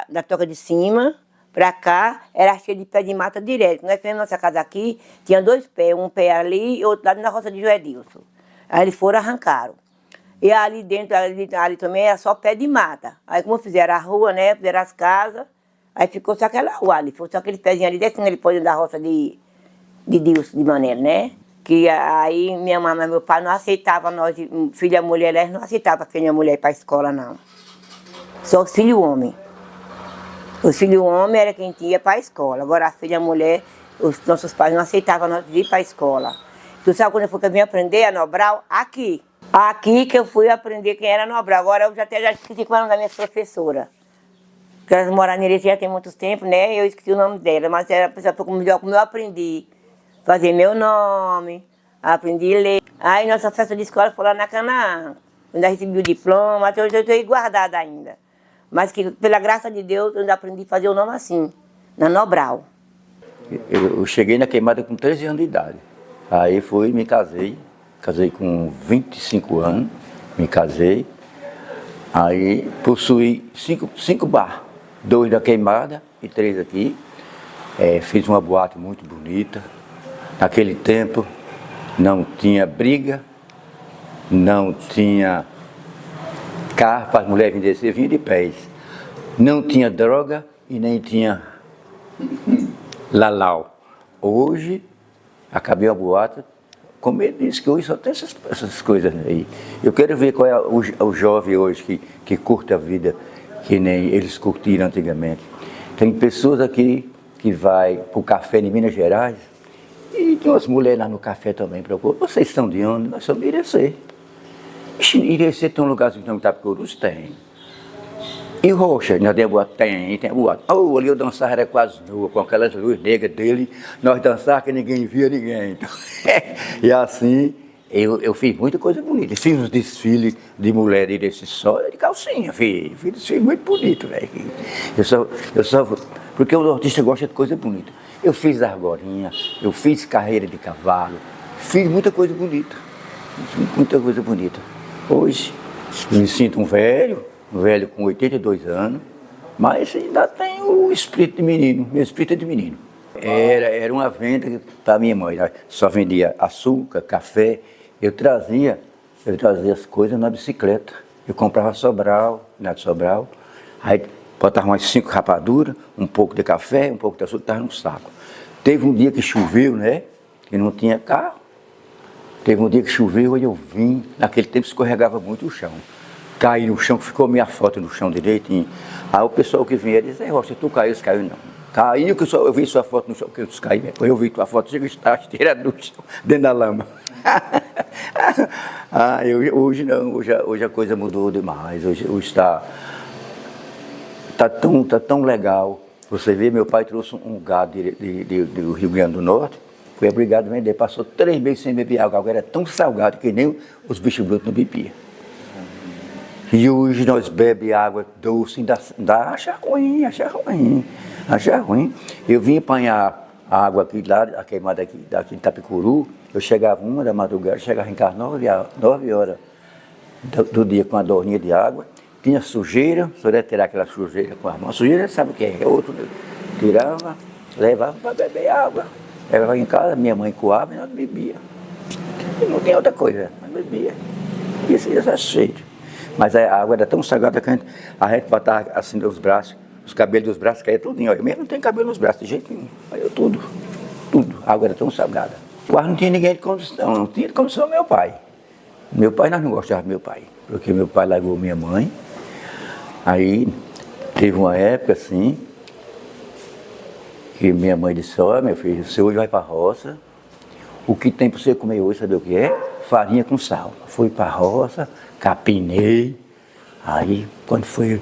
da toca de cima, pra cá, era cheio de pé de mata direto. Nós fizemos nossa casa aqui, tinha 2 pés, um pé ali e outro lado na roça de Joedilson. Aí eles foram, arrancaram. E ali dentro, ali também era só pé de mata. Aí como fizeram a rua, né, fizeram as casas, aí ficou só aquela rua ali, ficou só aquele pezinho ali, descendo ele pôde da roça de Deus, de Manela, né? Que aí minha mãe e meu pai não aceitavam nós, filha mulher, eles não aceitavam filha mulher ir para a escola, não. Só os filhos homens. Os filhos homens era quem ia para a escola. Agora a filha mulher, os nossos pais não aceitavam nós ir para a escola. Tu sabe quando eu fui que eu vim aprender a Nobral? Aqui. Aqui que eu fui aprender quem era Nobral. Agora eu já esqueci qual é o nome da minha professora. Porque elas moraram nele já tem muitos tempos, né? Eu esqueci o nome dela, mas era a pessoa como eu aprendi. Fazer meu nome, aprendi a ler. Aí nossa festa de escola foi lá na Canaã. Ainda recebi o diploma, eu estou guardada ainda. Mas que, pela graça de Deus, eu ainda aprendi a fazer o nome assim, na Nobral. Eu cheguei na queimada com 13 anos de idade. Aí fui, me casei com 25 anos, me casei. Aí possuí 5 bar, 2 da queimada e 3 aqui. Fiz uma boate muito bonita. Naquele tempo não tinha briga, não tinha carro para as mulheres virem descer, vinha de pés. Não tinha droga e nem tinha lalau. Hoje, acabei a boate, como ele disse que hoje só tem essas coisas aí. Eu quero ver qual é o jovem hoje que curte a vida que nem eles curtiram antigamente. Tem pessoas aqui que vai para o café em Minas Gerais, e tem umas mulheres lá no café também procuram. Vocês estão de onde? Nós somos Irecê. Irecê tem um lugarzinho que não está Picurus? Tem. E Roxa? Nós tem boate? Tem boate. Oh, ali eu dançava, era quase nua, com aquelas luzes negras dele. Nós dançávamos que ninguém via ninguém. E assim, eu fiz muita coisa bonita. Fiz uns desfiles de mulheres desse só de calcinha. Fiz desfile muito bonito, velho. Eu só, porque o artista gosta de coisa bonita. Eu fiz argorinha, eu fiz carreira de cavalo, fiz muita coisa bonita. Muita coisa bonita. Hoje, me sinto um velho com 82 anos, mas ainda tenho o espírito de menino, meu espírito é de menino. Era uma venda para minha mãe, só vendia açúcar, café, eu trazia as coisas na bicicleta. Eu comprava Sobral, aí botava umas 5 rapaduras, um pouco de café, um pouco de açúcar, estava no saco. Teve um dia que choveu, né? Que não tinha carro. Teve um dia que choveu e eu vim. Naquele tempo escorregava muito o chão. Caí no chão, ficou minha foto no chão direitinho. Aí o pessoal que vinha disse, Rocha, tu caiu? Você caiu não. Caiu que eu vi sua foto no chão, que eu caí. Depois eu vi tua foto, chega a tirada do chão, dentro da lama. Hoje não, hoje a coisa mudou demais. Hoje está tão legal. Você vê, meu pai trouxe um gado do Rio Grande do Norte, foi obrigado a vender, passou 3 meses sem beber água, agora era tão salgado que nem os bichos brutos não bebiam. E hoje nós bebemos água doce, acha ruim. Eu vim apanhar a água aqui lá, a queimada daqui de Itapicuru, eu chegava 1 da madrugada, chegava em casa 9 horas do dia com a dorninha de água. Tinha sujeira, só ia tirar aquela sujeira com a mão. Sujeira sabe o que é? Outro tirava, levava para beber água. Levava em casa, minha mãe coava e nós bebia. E não tem outra coisa, nós bebia. Isso ia ser cheio. Mas a água era tão salgada que a gente botava assim os braços, os cabelos dos braços caíam tudinho. Eu mesmo não tenho cabelo nos braços de jeito nenhum. Aí eu tudo. A água era tão salgada. Quase não tinha ninguém de condição, não tinha de condição meu pai. Meu pai, nós não gostávamos do meu pai, porque meu pai largou minha mãe. Aí teve uma época assim, que minha mãe disse, ó, meu filho, você hoje vai para a roça, o que tem para você comer hoje, sabe o que é? Farinha com sal. Fui para a roça, capinei, aí quando foi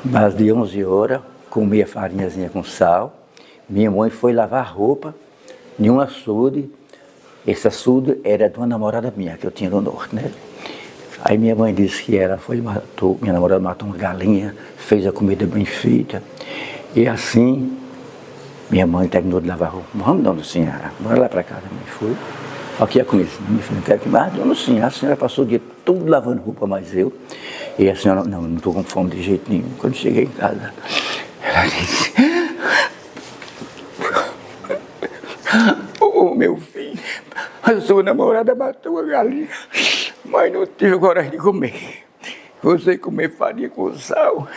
mais de 11 horas, comi a farinhazinha com sal, minha mãe foi lavar roupa em um açude, esse açude era de uma namorada minha, que eu tinha no norte, né? Aí minha mãe disse que minha namorada matou uma galinha, fez a comida bem feita. E assim, minha mãe terminou de lavar roupa. Vamos, dona Lucinha, bora lá para casa. Fui. Aqui é com isso. Minha filha, não quero que mais. Dona Lucinha, a senhora passou o dia todo lavando roupa, mas eu. E a senhora, não estou com fome de jeito nenhum. Quando cheguei em casa, ela disse, ô meu filho, a sua namorada matou a galinha. mas não tive coragem de comer. Você comer farinha com sal,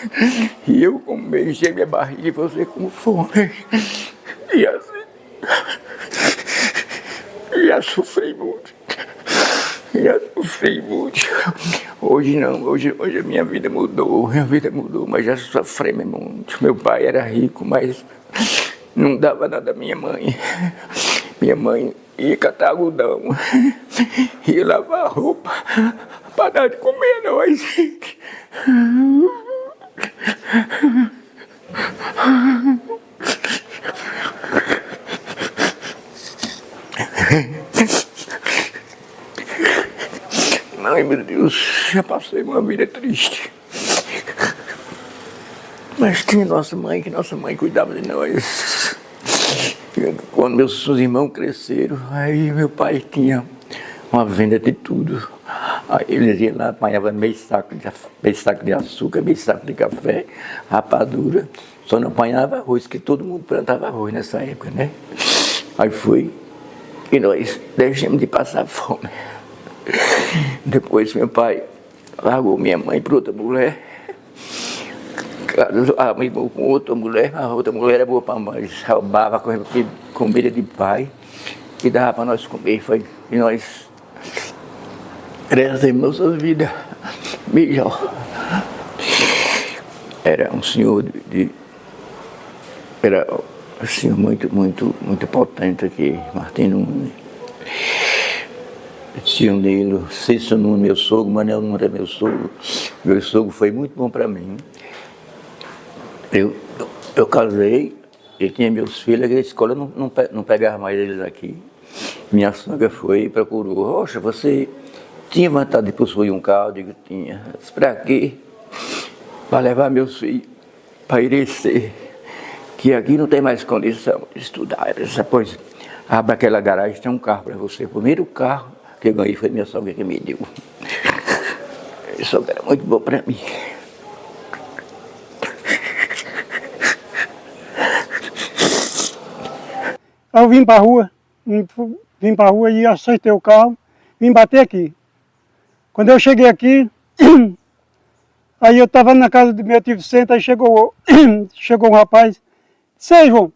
e eu comer, encher minha barriga e você com fome. E assim, já sofri muito. Já sofri muito. Hoje não, hoje a minha vida mudou, mas já sofri muito. Meu pai era rico, mas não dava nada à minha mãe. Minha mãe ia catar algodão, ia lavar roupa, para dar de comer a nós. Ai, meu Deus, já passei uma vida triste. Mas tinha nossa mãe, que nossa mãe cuidava de nós. Quando meus irmãos cresceram, aí meu pai tinha uma venda de tudo. Aí eles iam lá, apanhavam meio saco de açúcar, meio saco de café, rapadura. Só não apanhava arroz, que todo mundo plantava arroz nessa época, né? Aí foi, e nós deixamos de passar fome. Depois meu pai largou minha mãe para outra mulher, casou com outra mulher, a outra mulher era boa para nós, roubava comida de pai e dava para nós comer, e nós crescemos nossas vidas melhor. Era um senhor era um senhor muito potente aqui, Martim Nunes. Tio Nilo, Cícero Nunes, meu sogro, Manel Nunes era meu sogro. Meu sogro foi muito bom para mim. Eu casei, e tinha meus filhos, a escola não pegava mais eles aqui. Minha sogra foi e procurou. Rocha, você tinha vontade de possuir um carro? Eu digo, tinha. Para quê? Para levar meus filhos para Irecê, que aqui não tem mais condição de estudar. Depois, abre aquela garagem, tem um carro para você. O primeiro carro que eu ganhei foi minha sogra que me deu. Minha sogra era muito boa para mim. Eu vim para a rua e aceitei o carro, vim bater aqui. Quando eu cheguei aqui, aí eu estava na casa do meu tio Vicente, aí chegou um rapaz, disse, ei, João,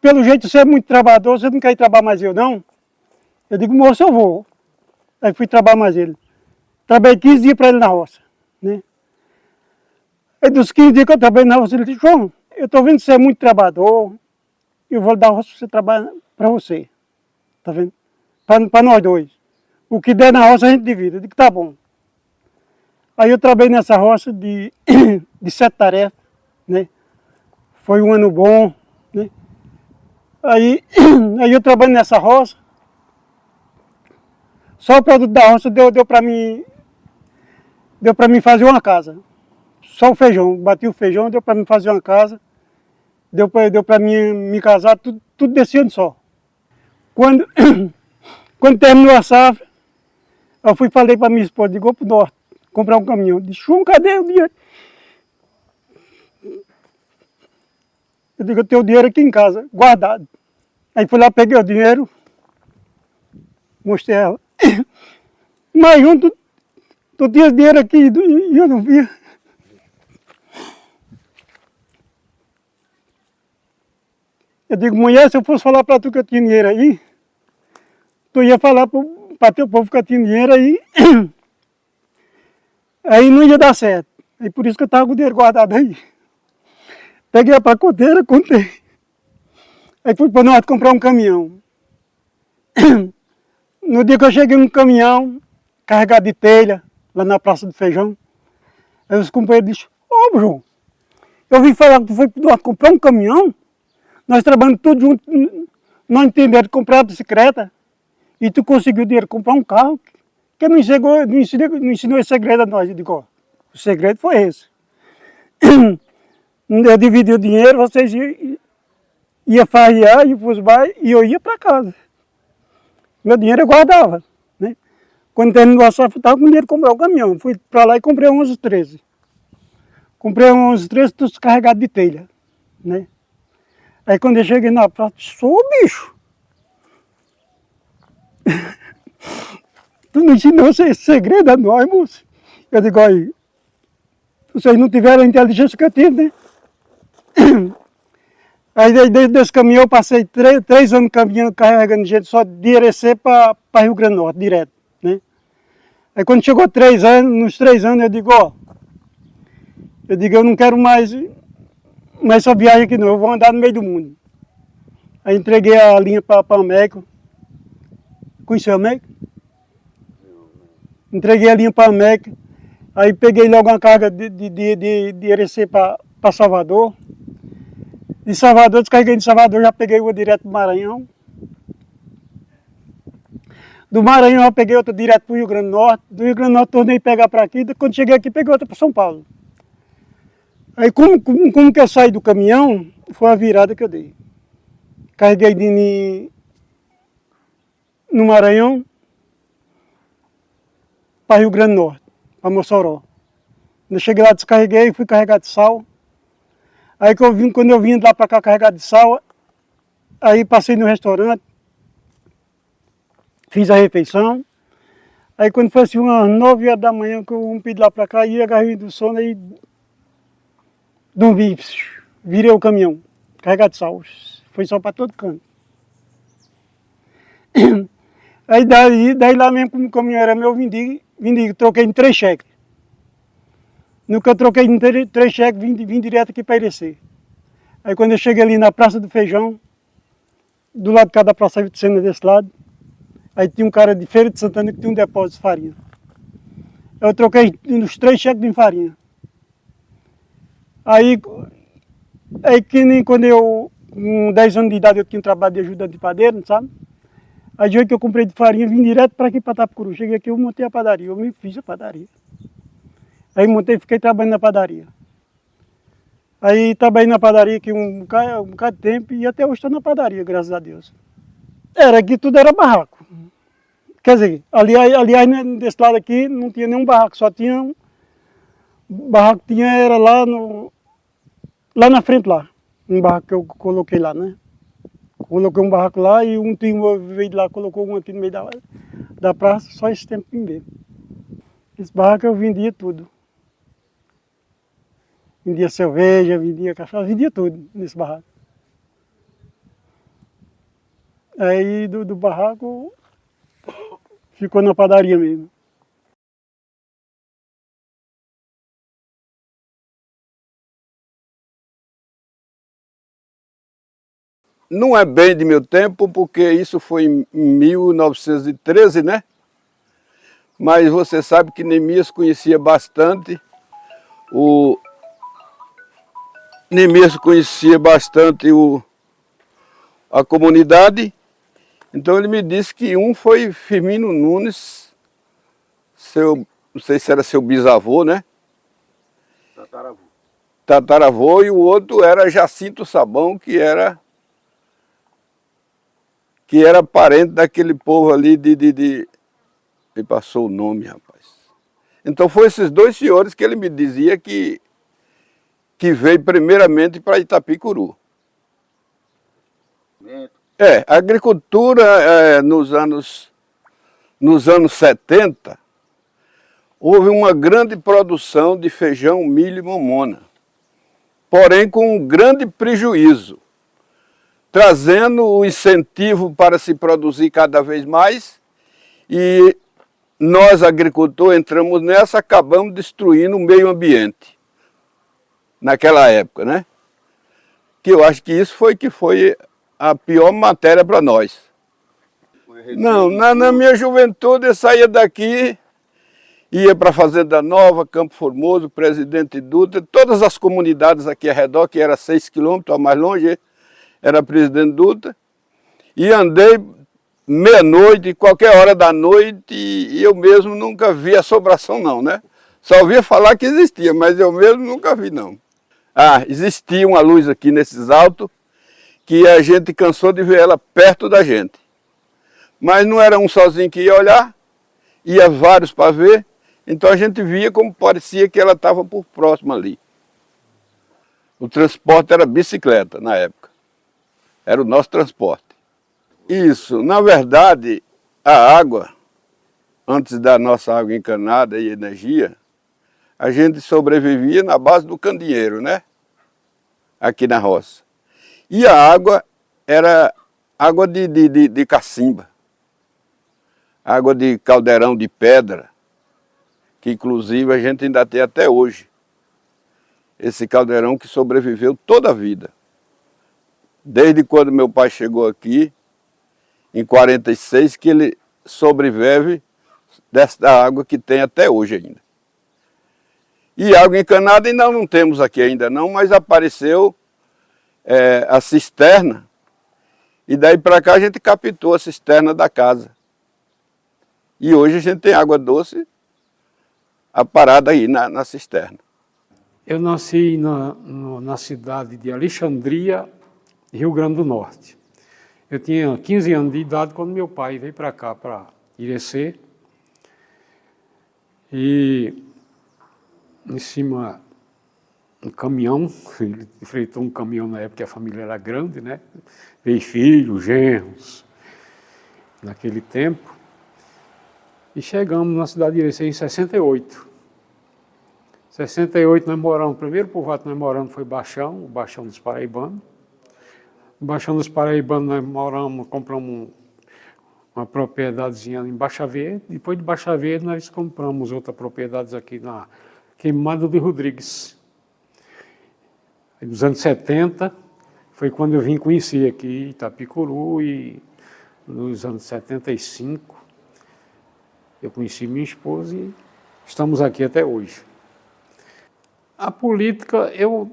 pelo jeito você é muito trabalhador, você não quer ir trabalhar mais eu não? Eu digo, moço, eu vou. Aí fui trabalhar mais ele. Trabalhei 15 dias para ele na roça, né? Aí dos 15 dias que eu trabalhei na roça, ele disse, João, eu estou vendo que você é muito trabalhador, eu vou dar a roça para você trabalhar para você. Tá vendo? Para nós dois. O que der na roça a gente divide. Eu digo, tá bom. Aí eu trabalhei nessa roça de 7 tarefas, né? Foi um ano bom, né? Aí eu trabalhei nessa roça. Só o produto da roça deu para mim fazer uma casa. Só o feijão, bati o feijão, deu para mim fazer uma casa. Deu para mim me casar, tudo desse ano só. Quando terminou a safra, eu falei para minha esposa, digo, vou para o norte, comprar um caminhão. Disse, cadê o dinheiro? Eu digo, eu tenho o dinheiro aqui em casa, guardado. Aí fui lá, peguei o dinheiro, mostrei ela. Mas junto, tu tinha dinheiro aqui e eu não via. Eu digo, mulher, se eu fosse falar para tu que eu tinha dinheiro aí, tu ia falar para teu povo que eu tinha dinheiro aí, aí não ia dar certo. E por isso que eu estava com o dinheiro guardado aí. Peguei a pacoteira, contei. Aí fui para o norte comprar um caminhão. No dia que eu cheguei num caminhão, carregado de telha, lá na Praça do Feijão, aí os companheiros disseram, ô João, eu vim falar que tu foi para o norte comprar um caminhão, nós trabalhamos todos juntos, nós entendemos de comprar bicicleta, e tu conseguiu dinheiro comprar um carro, que não ensinou esse segredo a nós. Eu digo, ó, o segredo foi esse. Eu dividi o dinheiro, vocês iam farrear, iam para os bairros, e eu ia para casa. Meu dinheiro eu guardava, né? Quando terminou a safra, eu estava com dinheiro para comprar o caminhão. Fui para lá e comprei um 1113. Comprei um 1113, tudo carregado de telha, né? Aí quando eu cheguei na praça, sou bicho. Tu não ensinou esse segredo a nós, moço. Eu digo, olha, vocês não tiveram a inteligência que eu tive, né? Aí desse caminhão eu passei 3 anos caminhando, carregando gente só de Irecê para Rio Grande do Norte, direto, né? Aí quando chegou 3 anos, nos 3 anos eu digo, ó, eu não quero mais essa viagem aqui não, eu vou andar no meio do mundo. Aí entreguei a linha para a América. Conheceu a América? Entreguei a linha para a América. Aí peguei logo uma carga de Irecê para Salvador. De Salvador, descarreguei de Salvador, já peguei uma direto para o Maranhão. Do Maranhão eu peguei outra direto para o Rio Grande do Norte. Do Rio Grande do Norte tornei pegar para aqui. Quando cheguei aqui, peguei outra para São Paulo. Aí como que eu saí do caminhão, foi a virada que eu dei. Carreguei no Maranhão para Rio Grande do Norte, para Mossoró. Quando eu cheguei lá, descarreguei, fui carregar de sal. Aí quando eu vim lá para cá carregar de sal, aí passei no restaurante, fiz a refeição. Aí quando foi assim umas 9 horas da manhã que eu rompi de lá para cá, ia agarrei do sono, aí dormi, virei o caminhão, carregado de sal. Foi só para todo canto. Aí daí lá mesmo, como o caminhão era meu, vendi, troquei em 3 cheques. No que eu troquei em 3 cheques, vim direto aqui para Irecê. Aí quando eu cheguei ali na Praça do Feijão, do lado de cada praça de cena desse lado, aí tinha um cara de Feira de Santana que tinha um depósito de farinha. Eu troquei nos 3 cheques de farinha. Aí que nem quando eu, com 10 anos de idade, eu tinha um trabalho de ajudante de padeiro, sabe? Aí o que eu comprei de farinha, vim direto para aqui, para Itapecuru. Cheguei aqui, eu montei a padaria, eu me fiz a padaria. Aí montei e fiquei trabalhando na padaria. Aí trabalhei na padaria aqui um bocado de tempo e até hoje estou na padaria, graças a Deus. Era que tudo era barraco. Quer dizer, aliás, desse lado aqui não tinha nenhum barraco, só tinha um barraco era lá na frente lá. Um barraco que eu coloquei lá, né? Coloquei um barraco lá e um tio veio de lá, colocou um aqui no meio da praça, só esse tempo mesmo. Esse barraco eu vendia tudo. Vendia cerveja, vendia cachaça, vendia tudo nesse barraco. Aí do barraco ficou na padaria mesmo. Não é bem de meu tempo, porque isso foi em 1913, né? Mas você sabe que Neemias conhecia bastante a comunidade. Então ele me disse que um foi Firmino Nunes, não sei se era seu bisavô, né? Tataravô, e o outro era Jacinto Sabão, que era parente daquele povo ali me passou o nome, rapaz. Então foi esses 2 senhores que ele me dizia que veio primeiramente para Itapecuru. A agricultura nos anos 70 houve uma grande produção de feijão, milho e mamona, porém com um grande prejuízo, trazendo o incentivo para se produzir cada vez mais, e nós, agricultores, entramos nessa, acabamos destruindo o meio ambiente, naquela época, né? Que eu acho que isso foi a pior matéria para nós. Não, na minha juventude eu saía daqui, ia para Fazenda Nova, Campo Formoso, Presidente Dutra, todas as comunidades aqui ao redor, que era 6 quilômetros, mais longe, era Presidente Dutra, e andei meia-noite, qualquer hora da noite, e eu mesmo nunca vi assombração não, né? Só ouvia falar que existia, mas eu mesmo nunca vi não. Existia uma luz aqui nesses altos, que a gente cansou de ver ela perto da gente. Mas não era um sozinho que ia olhar, ia vários para ver, então a gente via como parecia que ela estava por próximo ali. O transporte era bicicleta na época. Era o nosso transporte. Isso, na verdade, a água, antes da nossa água encanada e energia, a gente sobrevivia na base do candeeiro, né? Aqui na roça. E a água era água de cacimba, água de caldeirão de pedra, que inclusive a gente ainda tem até hoje. Esse caldeirão que sobreviveu toda a vida. Desde quando meu pai chegou aqui, em 46, que ele sobrevive dessa água que tem até hoje ainda. E água encanada ainda não temos aqui ainda não, mas apareceu a cisterna, e daí para cá a gente captou a cisterna da casa. E hoje a gente tem água doce parada aí na cisterna. Eu nasci na cidade de Alexandria, Rio Grande do Norte. Eu tinha 15 anos de idade quando meu pai veio para cá, para Irecê. E em cima um caminhão, ele enfrentou um caminhão na época que a família era grande, né? Veio filhos, genros, naquele tempo. E chegamos na cidade de Irecê em 68. Em 68 nós moramos, o primeiro povoado que nós moramos foi Baixão, o Baixão dos Paraibanos. No Baixão dos Paraibanos nós moramos, compramos uma propriedadezinha em Baixa Verde. Depois de Baixa Verde nós compramos outra propriedade aqui na Queimada de Rodrigues. Nos anos 70 foi quando eu vim conhecer aqui Itapicuru, e nos anos 75 eu conheci minha esposa e estamos aqui até hoje. A política, eu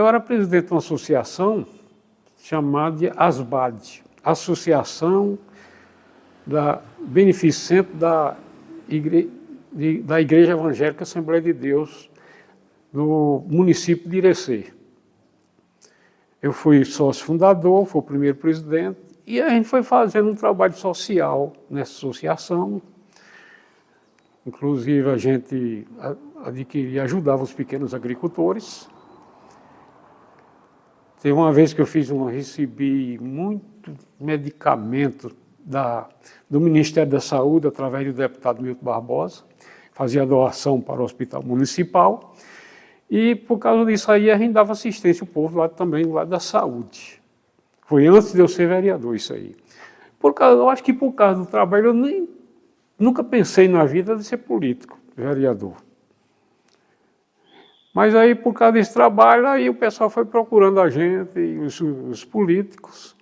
era presidente de uma associação chamada de ASBAD, Associação Beneficente da Igreja Evangélica Assembleia de Deus no município de Irecê. Eu fui sócio fundador, fui o primeiro presidente, e a gente foi fazendo um trabalho social nessa associação. Inclusive, a gente ajudava os pequenos agricultores. Teve uma vez que recebi muito medicamento do Ministério da Saúde, através do deputado Milton Barbosa, fazia doação para o Hospital Municipal, e por causa disso aí a gente dava assistência ao povo lá também, do lado da saúde. Foi antes de eu ser vereador isso aí. Eu acho que por causa do trabalho eu nunca pensei na vida de ser político, vereador. Mas aí, por causa desse trabalho, aí o pessoal foi procurando a gente, e os políticos,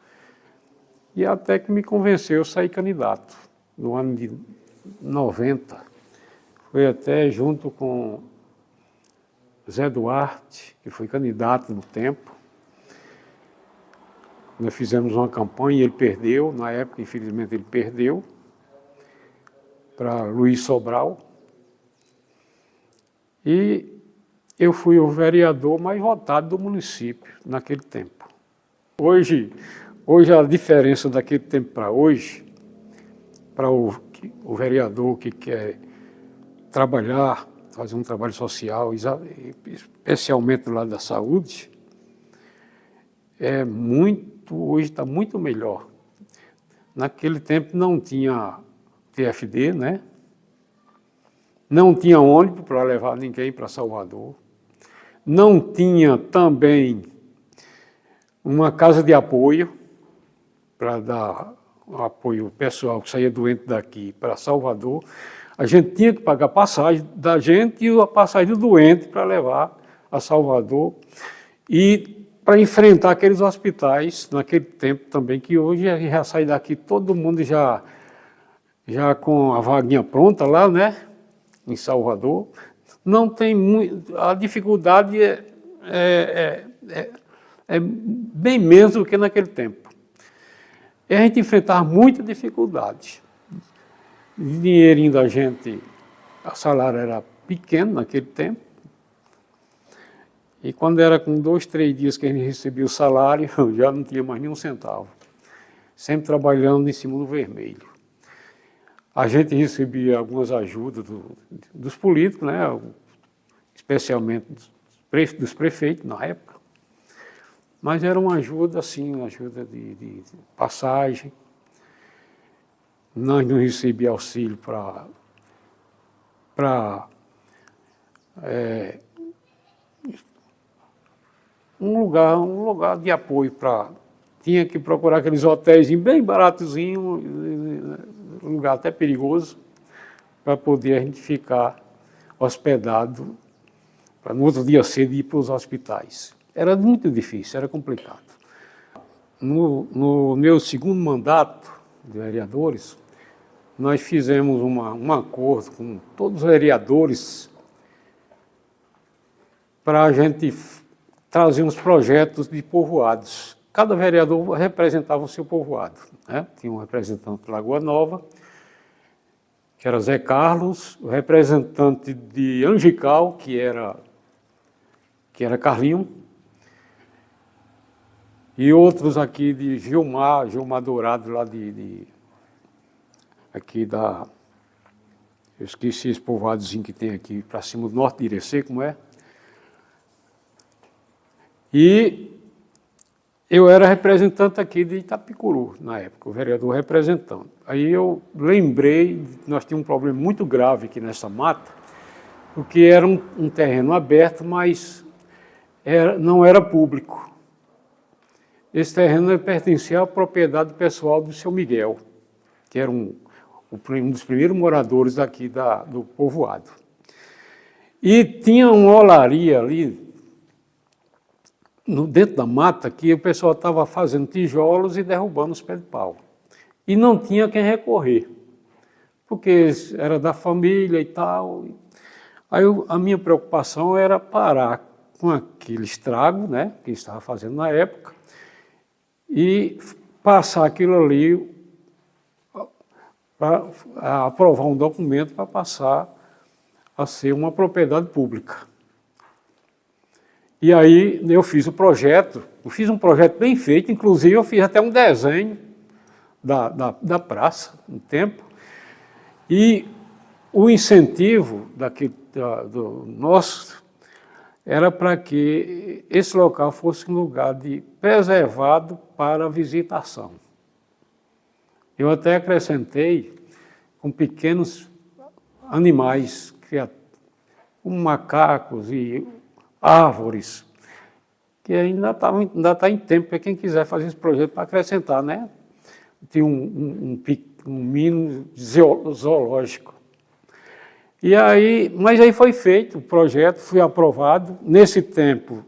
e até que me convenceu a sair candidato, no ano de 90. Foi até junto com Zé Duarte, que foi candidato no tempo. Nós fizemos uma campanha e ele perdeu, na época, infelizmente, ele perdeu, para Luiz Sobral. E eu fui o vereador mais votado do município naquele tempo. Hoje a diferença daquele tempo para hoje, para o vereador que quer trabalhar, fazer um trabalho social, especialmente do lado da saúde, hoje está muito melhor. Naquele tempo não tinha TFD, né? Não tinha ônibus para levar ninguém para Salvador. Não tinha também uma casa de apoio para dar apoio pessoal que saía doente daqui para Salvador. A gente tinha que pagar a passagem da gente e a passagem do doente para levar a Salvador. E para enfrentar aqueles hospitais naquele tempo também, que hoje a gente já sai daqui, todo mundo já com a vaguinha pronta lá, né, em Salvador. Não tem muito, a dificuldade é bem menos do que naquele tempo. E a gente enfrentava muita dificuldade. O dinheirinho da gente, o salário era pequeno naquele tempo. E quando era com 2, 3 dias que a gente recebia o salário, já não tinha mais nenhum centavo. Sempre trabalhando em cima do vermelho. A gente recebia algumas ajudas dos políticos, né? Especialmente dos prefeitos na época. Mas era uma ajuda, assim, uma ajuda de passagem. Nós não recebíamos auxílio para para um lugar de apoio para... Tinha que procurar aqueles hotéis bem baratozinhos, um lugar até perigoso, para poder a gente ficar hospedado, para no outro dia cedo ir para os hospitais. Era muito difícil, era complicado. No meu segundo mandato de vereadores, nós fizemos um acordo com todos os vereadores para a gente trazer uns projetos de povoados. Cada vereador representava o seu povoado, né? Tinha um representante de Lagoa Nova, que era Zé Carlos, o representante de Angical, que era Carlinho, e outros aqui de Gilmar Dourado, lá aqui da... Eu esqueci esse povoadozinho que tem aqui para cima do norte de Irecê, como é? E eu era representante aqui de Itapicuru, na época, o vereador representante. Aí eu lembrei que nós tínhamos um problema muito grave aqui nessa mata, porque era um terreno aberto, mas não era público. Esse terreno pertencia à propriedade pessoal do seu Miguel, que era um dos primeiros moradores daqui do povoado. E tinha uma olaria ali, dentro da mata, que o pessoal estava fazendo tijolos e derrubando os pés de pau. E não tinha quem recorrer, porque era da família e tal. Aí a minha preocupação era parar com aquele estrago, né, que estava fazendo na época, e passar aquilo ali para aprovar um documento para passar a ser uma propriedade pública. E aí eu fiz um projeto bem feito, inclusive eu fiz até um desenho da praça, no tempo, e o incentivo do nosso era para que esse local fosse um lugar preservado para visitação. Eu até acrescentei com pequenos animais, como macacos e árvores, que ainda está em tempo para quem quiser fazer esse projeto para acrescentar, né? Tem um mini zoológico. Mas aí foi feito o projeto, foi aprovado. Nesse tempo,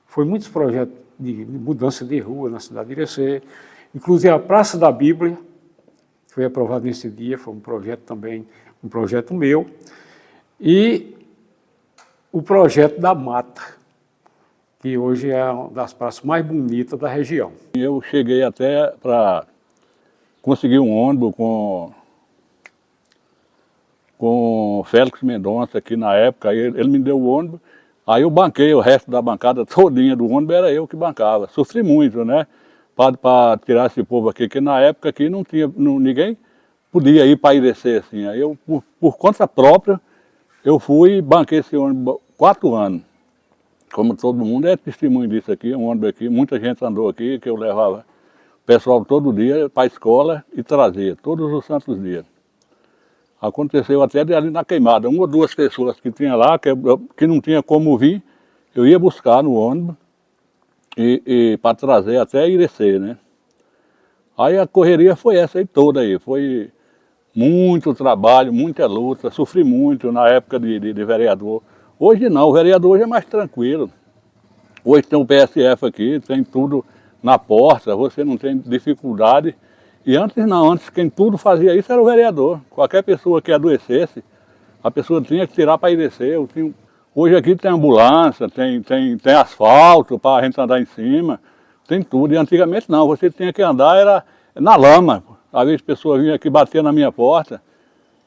foi muitos projetos de mudança de rua na cidade de Irecê, inclusive a Praça da Bíblia foi aprovado nesse dia, foi um projeto também, um projeto meu. E o projeto da Mata, que hoje é uma das praças mais bonitas da região. Eu cheguei até para conseguir um ônibus com o Félix Mendonça aqui na época, aí ele me deu o ônibus, aí eu banquei o resto da bancada todinha do ônibus, era eu que bancava. Sofri muito, né, para tirar esse povo aqui, que na época aqui ninguém podia ir para Irecê, assim. Aí eu, por conta própria, eu fui e banquei esse ônibus 4 anos. Como todo mundo é testemunho disso aqui, um ônibus aqui, muita gente andou aqui, que eu levava o pessoal todo dia para a escola e trazia, todos os santos dias. Aconteceu até ali na queimada, 1 ou 2 pessoas que tinha lá, que não tinha como vir, eu ia buscar no ônibus e para trazer até Irecê, né? Aí a correria foi essa aí toda aí, foi muito trabalho, muita luta, sofri muito na época de vereador. Hoje não, o vereador hoje é mais tranquilo. Hoje tem o PSF aqui, tem tudo na porta, você não tem dificuldade. E antes não, antes quem tudo fazia isso era o vereador. Qualquer pessoa que adoecesse, a pessoa tinha que tirar para Irecê. Hoje aqui tem ambulância, tem asfalto para a gente andar em cima, tem tudo. E antigamente não, você tinha que andar era na lama. Às vezes pessoas vinham aqui bater na minha porta.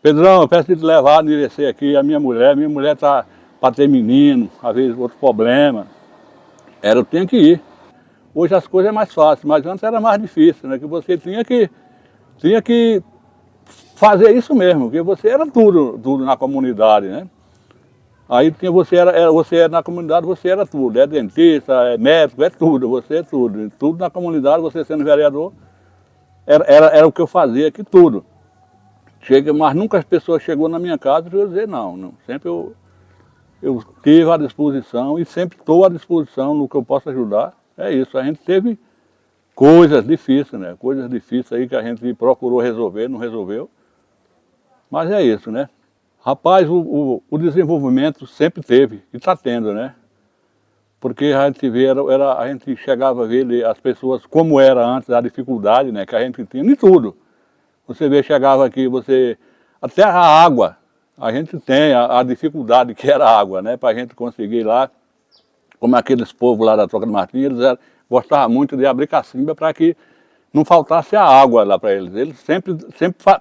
Pedrão, eu peço de te levar no Irecê aqui, a minha mulher está para ter menino, às vezes outro problema. Eu tinha que ir. Hoje as coisas é mais fácil, mas antes era mais difícil, né? Que você tinha que fazer isso mesmo, que você era tudo na comunidade, né? Aí você era na comunidade, você era tudo, é dentista, é médico, é tudo, você é tudo. E tudo na comunidade, você sendo vereador, era o que eu fazia aqui, tudo. mas nunca as pessoas chegou na minha casa e eu dizer não. Sempre eu tive à disposição e sempre estou à disposição no que eu possa ajudar. É isso, a gente teve coisas difíceis, né? Coisas difíceis aí que a gente procurou resolver, não resolveu. Mas é isso, né? Rapaz, o desenvolvimento sempre teve e está tendo, né? Porque a gente vê, a gente chegava a ver as pessoas como era antes, a dificuldade, né, que a gente tinha em tudo. Você vê, chegava aqui, até a água, a gente tem a dificuldade que era a água, né, para a gente conseguir lá, como aqueles povos lá da Toca do Martim, eles gostavam muito de abrir cacimba para que não faltasse a água lá para eles. Eles sempre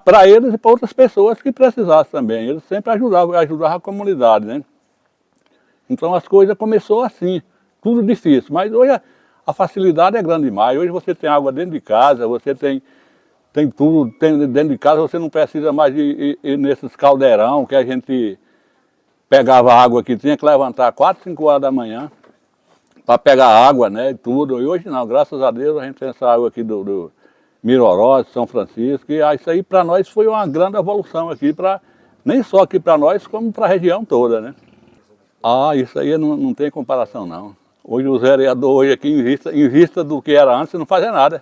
para eles e para outras pessoas que precisassem também, eles sempre ajudavam a comunidade, né. Então as coisas começou assim, tudo difícil, mas hoje a facilidade é grande demais. Hoje você tem água dentro de casa, você tem tudo dentro de casa, você não precisa mais ir nesses caldeirão que a gente pegava água aqui, tinha que levantar 4, 5 horas da manhã para pegar água, né, e tudo. E hoje não, graças a Deus a gente tem essa água aqui do Miroró, de São Francisco, e isso aí para nós foi uma grande evolução aqui, nem só aqui para nós, como para a região toda, né. Isso aí não tem comparação não. Hoje os vereadores hoje aqui, em vista do que era antes, não fazem nada.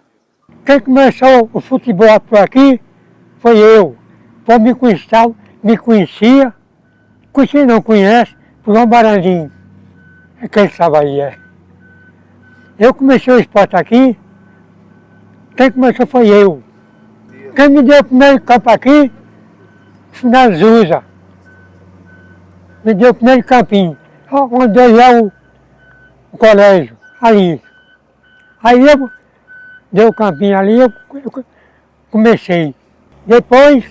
Quem começou o futebol por aqui foi eu. Pô, me conhecia, não conhece, por João Barandinho. Quem sabe aí é. Eu comecei o esporte aqui, quem começou foi eu. Quem me deu o primeiro campo aqui, Final Zusa. Me deu o primeiro campinho, onde é o colégio, ali. Aí eu dei o campinho ali, eu comecei. Depois,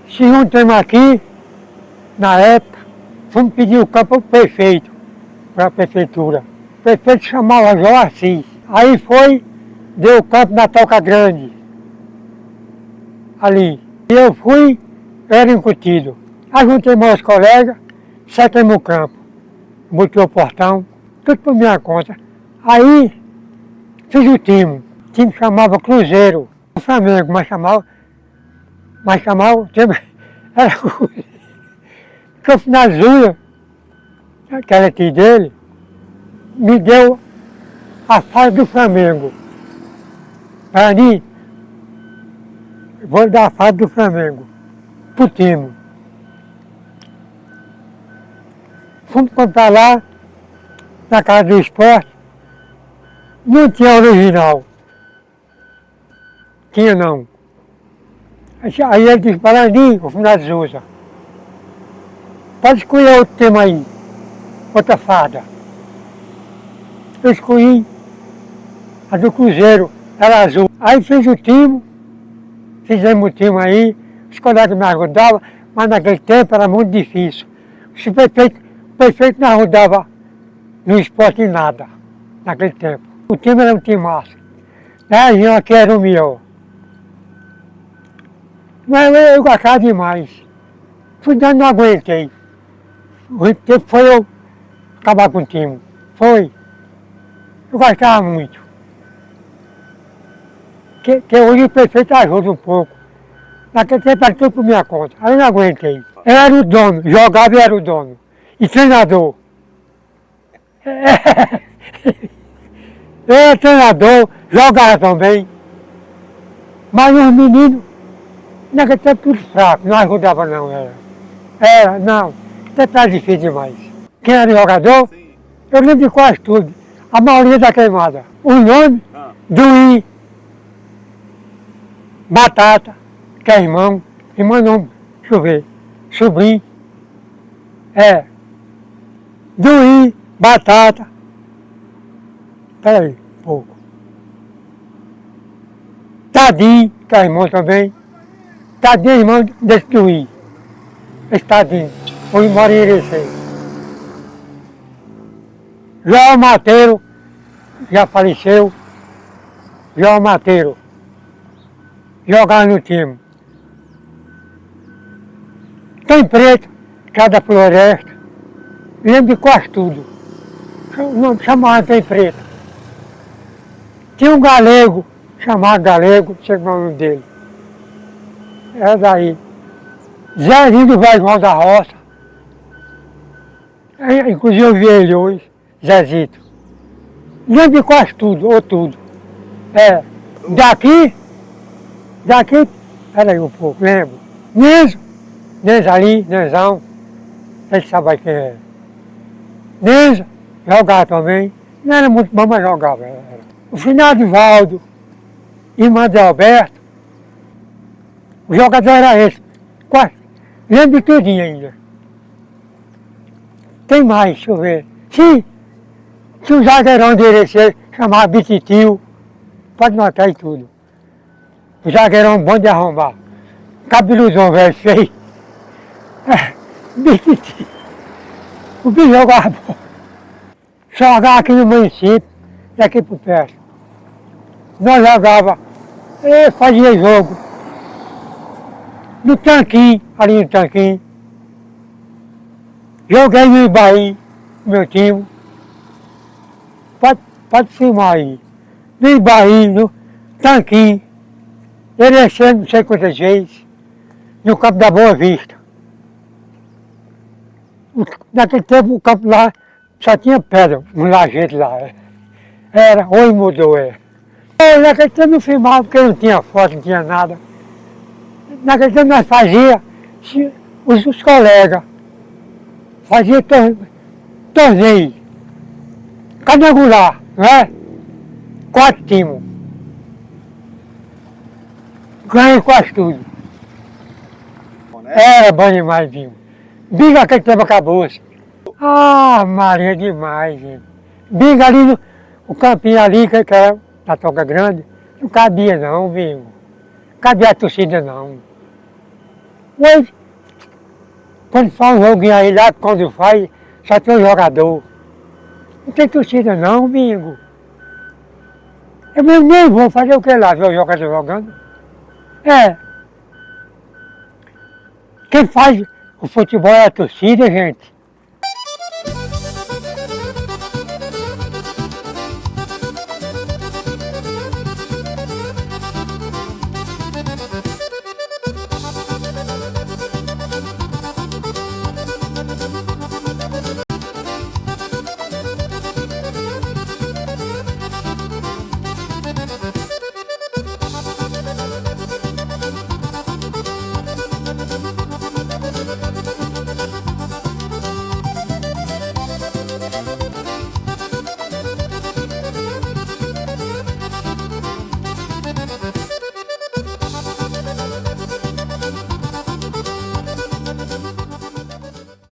se juntamos aqui, na época, fomos pedir o campo para o prefeito, para a prefeitura. O prefeito chamava João Assis. Aí deu o campo na Toca Grande, ali. E eu era incutido. Aí juntei meus colegas, setemos o campo, botei o portão, tudo por minha conta. Aí fiz o time chamava Cruzeiro, o Flamengo, mas chamava o time, era porque o Final Zusa, aquela aqui dele, me deu a fase do Flamengo. Para mim, vou dar a fase do Flamengo pro time. Fomos comprar lá, na casa do esporte, não tinha original. Tinha não. Aí ele disse, Barandinho, o Final Zusa, pode escolher outro tema aí, outra farda. Eu escolhi a do Cruzeiro, era azul. Aí fiz o time, fizemos o time aí, os colegas me ajudavam, mas naquele tempo era muito difícil. O prefeito não ajudava no esporte em nada, naquele tempo. O time era um time massa. A região aqui era o melhor. Mas eu gostava demais. Não aguentei. O tempo foi eu acabar com o time. Foi. Eu gostava muito. Que hoje o prefeito ajuda um pouco. Naquele tempo era tudo por minha conta. Aí eu não aguentei. Eu era o dono, jogava e era o dono. E treinador. Eu era treinador, jogava também. Mas os meninos, naquele tempo tudo fraco, não ajudava não. Não, até tá difícil demais. Quem era jogador, eu lembro de quase tudo. A maioria da queimada. O nome, Duí, Batata, que é irmão não, deixa eu ver, sobrinho. Duí, Batata. Peraí, um pouco. Tadinho, que é irmão também. Tadinho é irmão desse Duí. Esse Tadinho, hoje mora em Irecê. João Mateiro, já faleceu. João Mateiro, jogava no time. Tem Preto, que é da Floresta. Lembro de quase tudo. Não chamava Tem Preto. Tinha um galego, chamado Galego, sei o nome dele. Era daí. Zezinho do Velho João da Roça. Inclusive eu vi ele hoje, Zezito. Lembro de quase tudo, ou tudo. Daqui, peraí um pouco, lembro. Nenzo ali, Nenzão, ele sabe quem é. Nenzo, jogava também. Não era muito bom, mas jogava. O finado Valdo e Mandé Alberto, o jogador era esse. Quase. Lembro de tudinho ainda. Tem mais, deixa eu ver. Se o zagueirão dele chamava Bititio, pode notar aí tudo. O zagueirão bom de arrombar. Cabeluzão velho feio. Bititio. O bicho jogava bola. Jogava aqui no município e aqui por perto. Nós jogava, fazia jogo. No Tanquinho, ali no Tanquinho. Joguei no Ibaí, meu time. Pode filmar aí. No Ibaí, no Tanquinho. Ele não sei quantas vezes. No campo da Boa Vista. Naquele tempo o campo lá só tinha pedra, um lajeito lá. Hoje mudou, Naquele tempo não filmava porque não tinha foto, não tinha nada. Naquele tempo nós fazíamos, os colegas, fazia torneio, quadrangular, não é? 4 times. Ganhei quase tudo. Era bom demais, viu? Biga aquele tempo acabou-se. Ah, Maria, demais, gente. Biga ali, o campinho ali, que era na Toca Grande, não cabia não, viu? Não cabia a torcida não. Hoje, quando faz um joguinho aí lá, quando faz, só tem um jogador. Não tem torcida não, bingo. Eu mesmo nem vou fazer o que lá, ver o jogador jogando. Quem faz o futebol é a torcida, gente.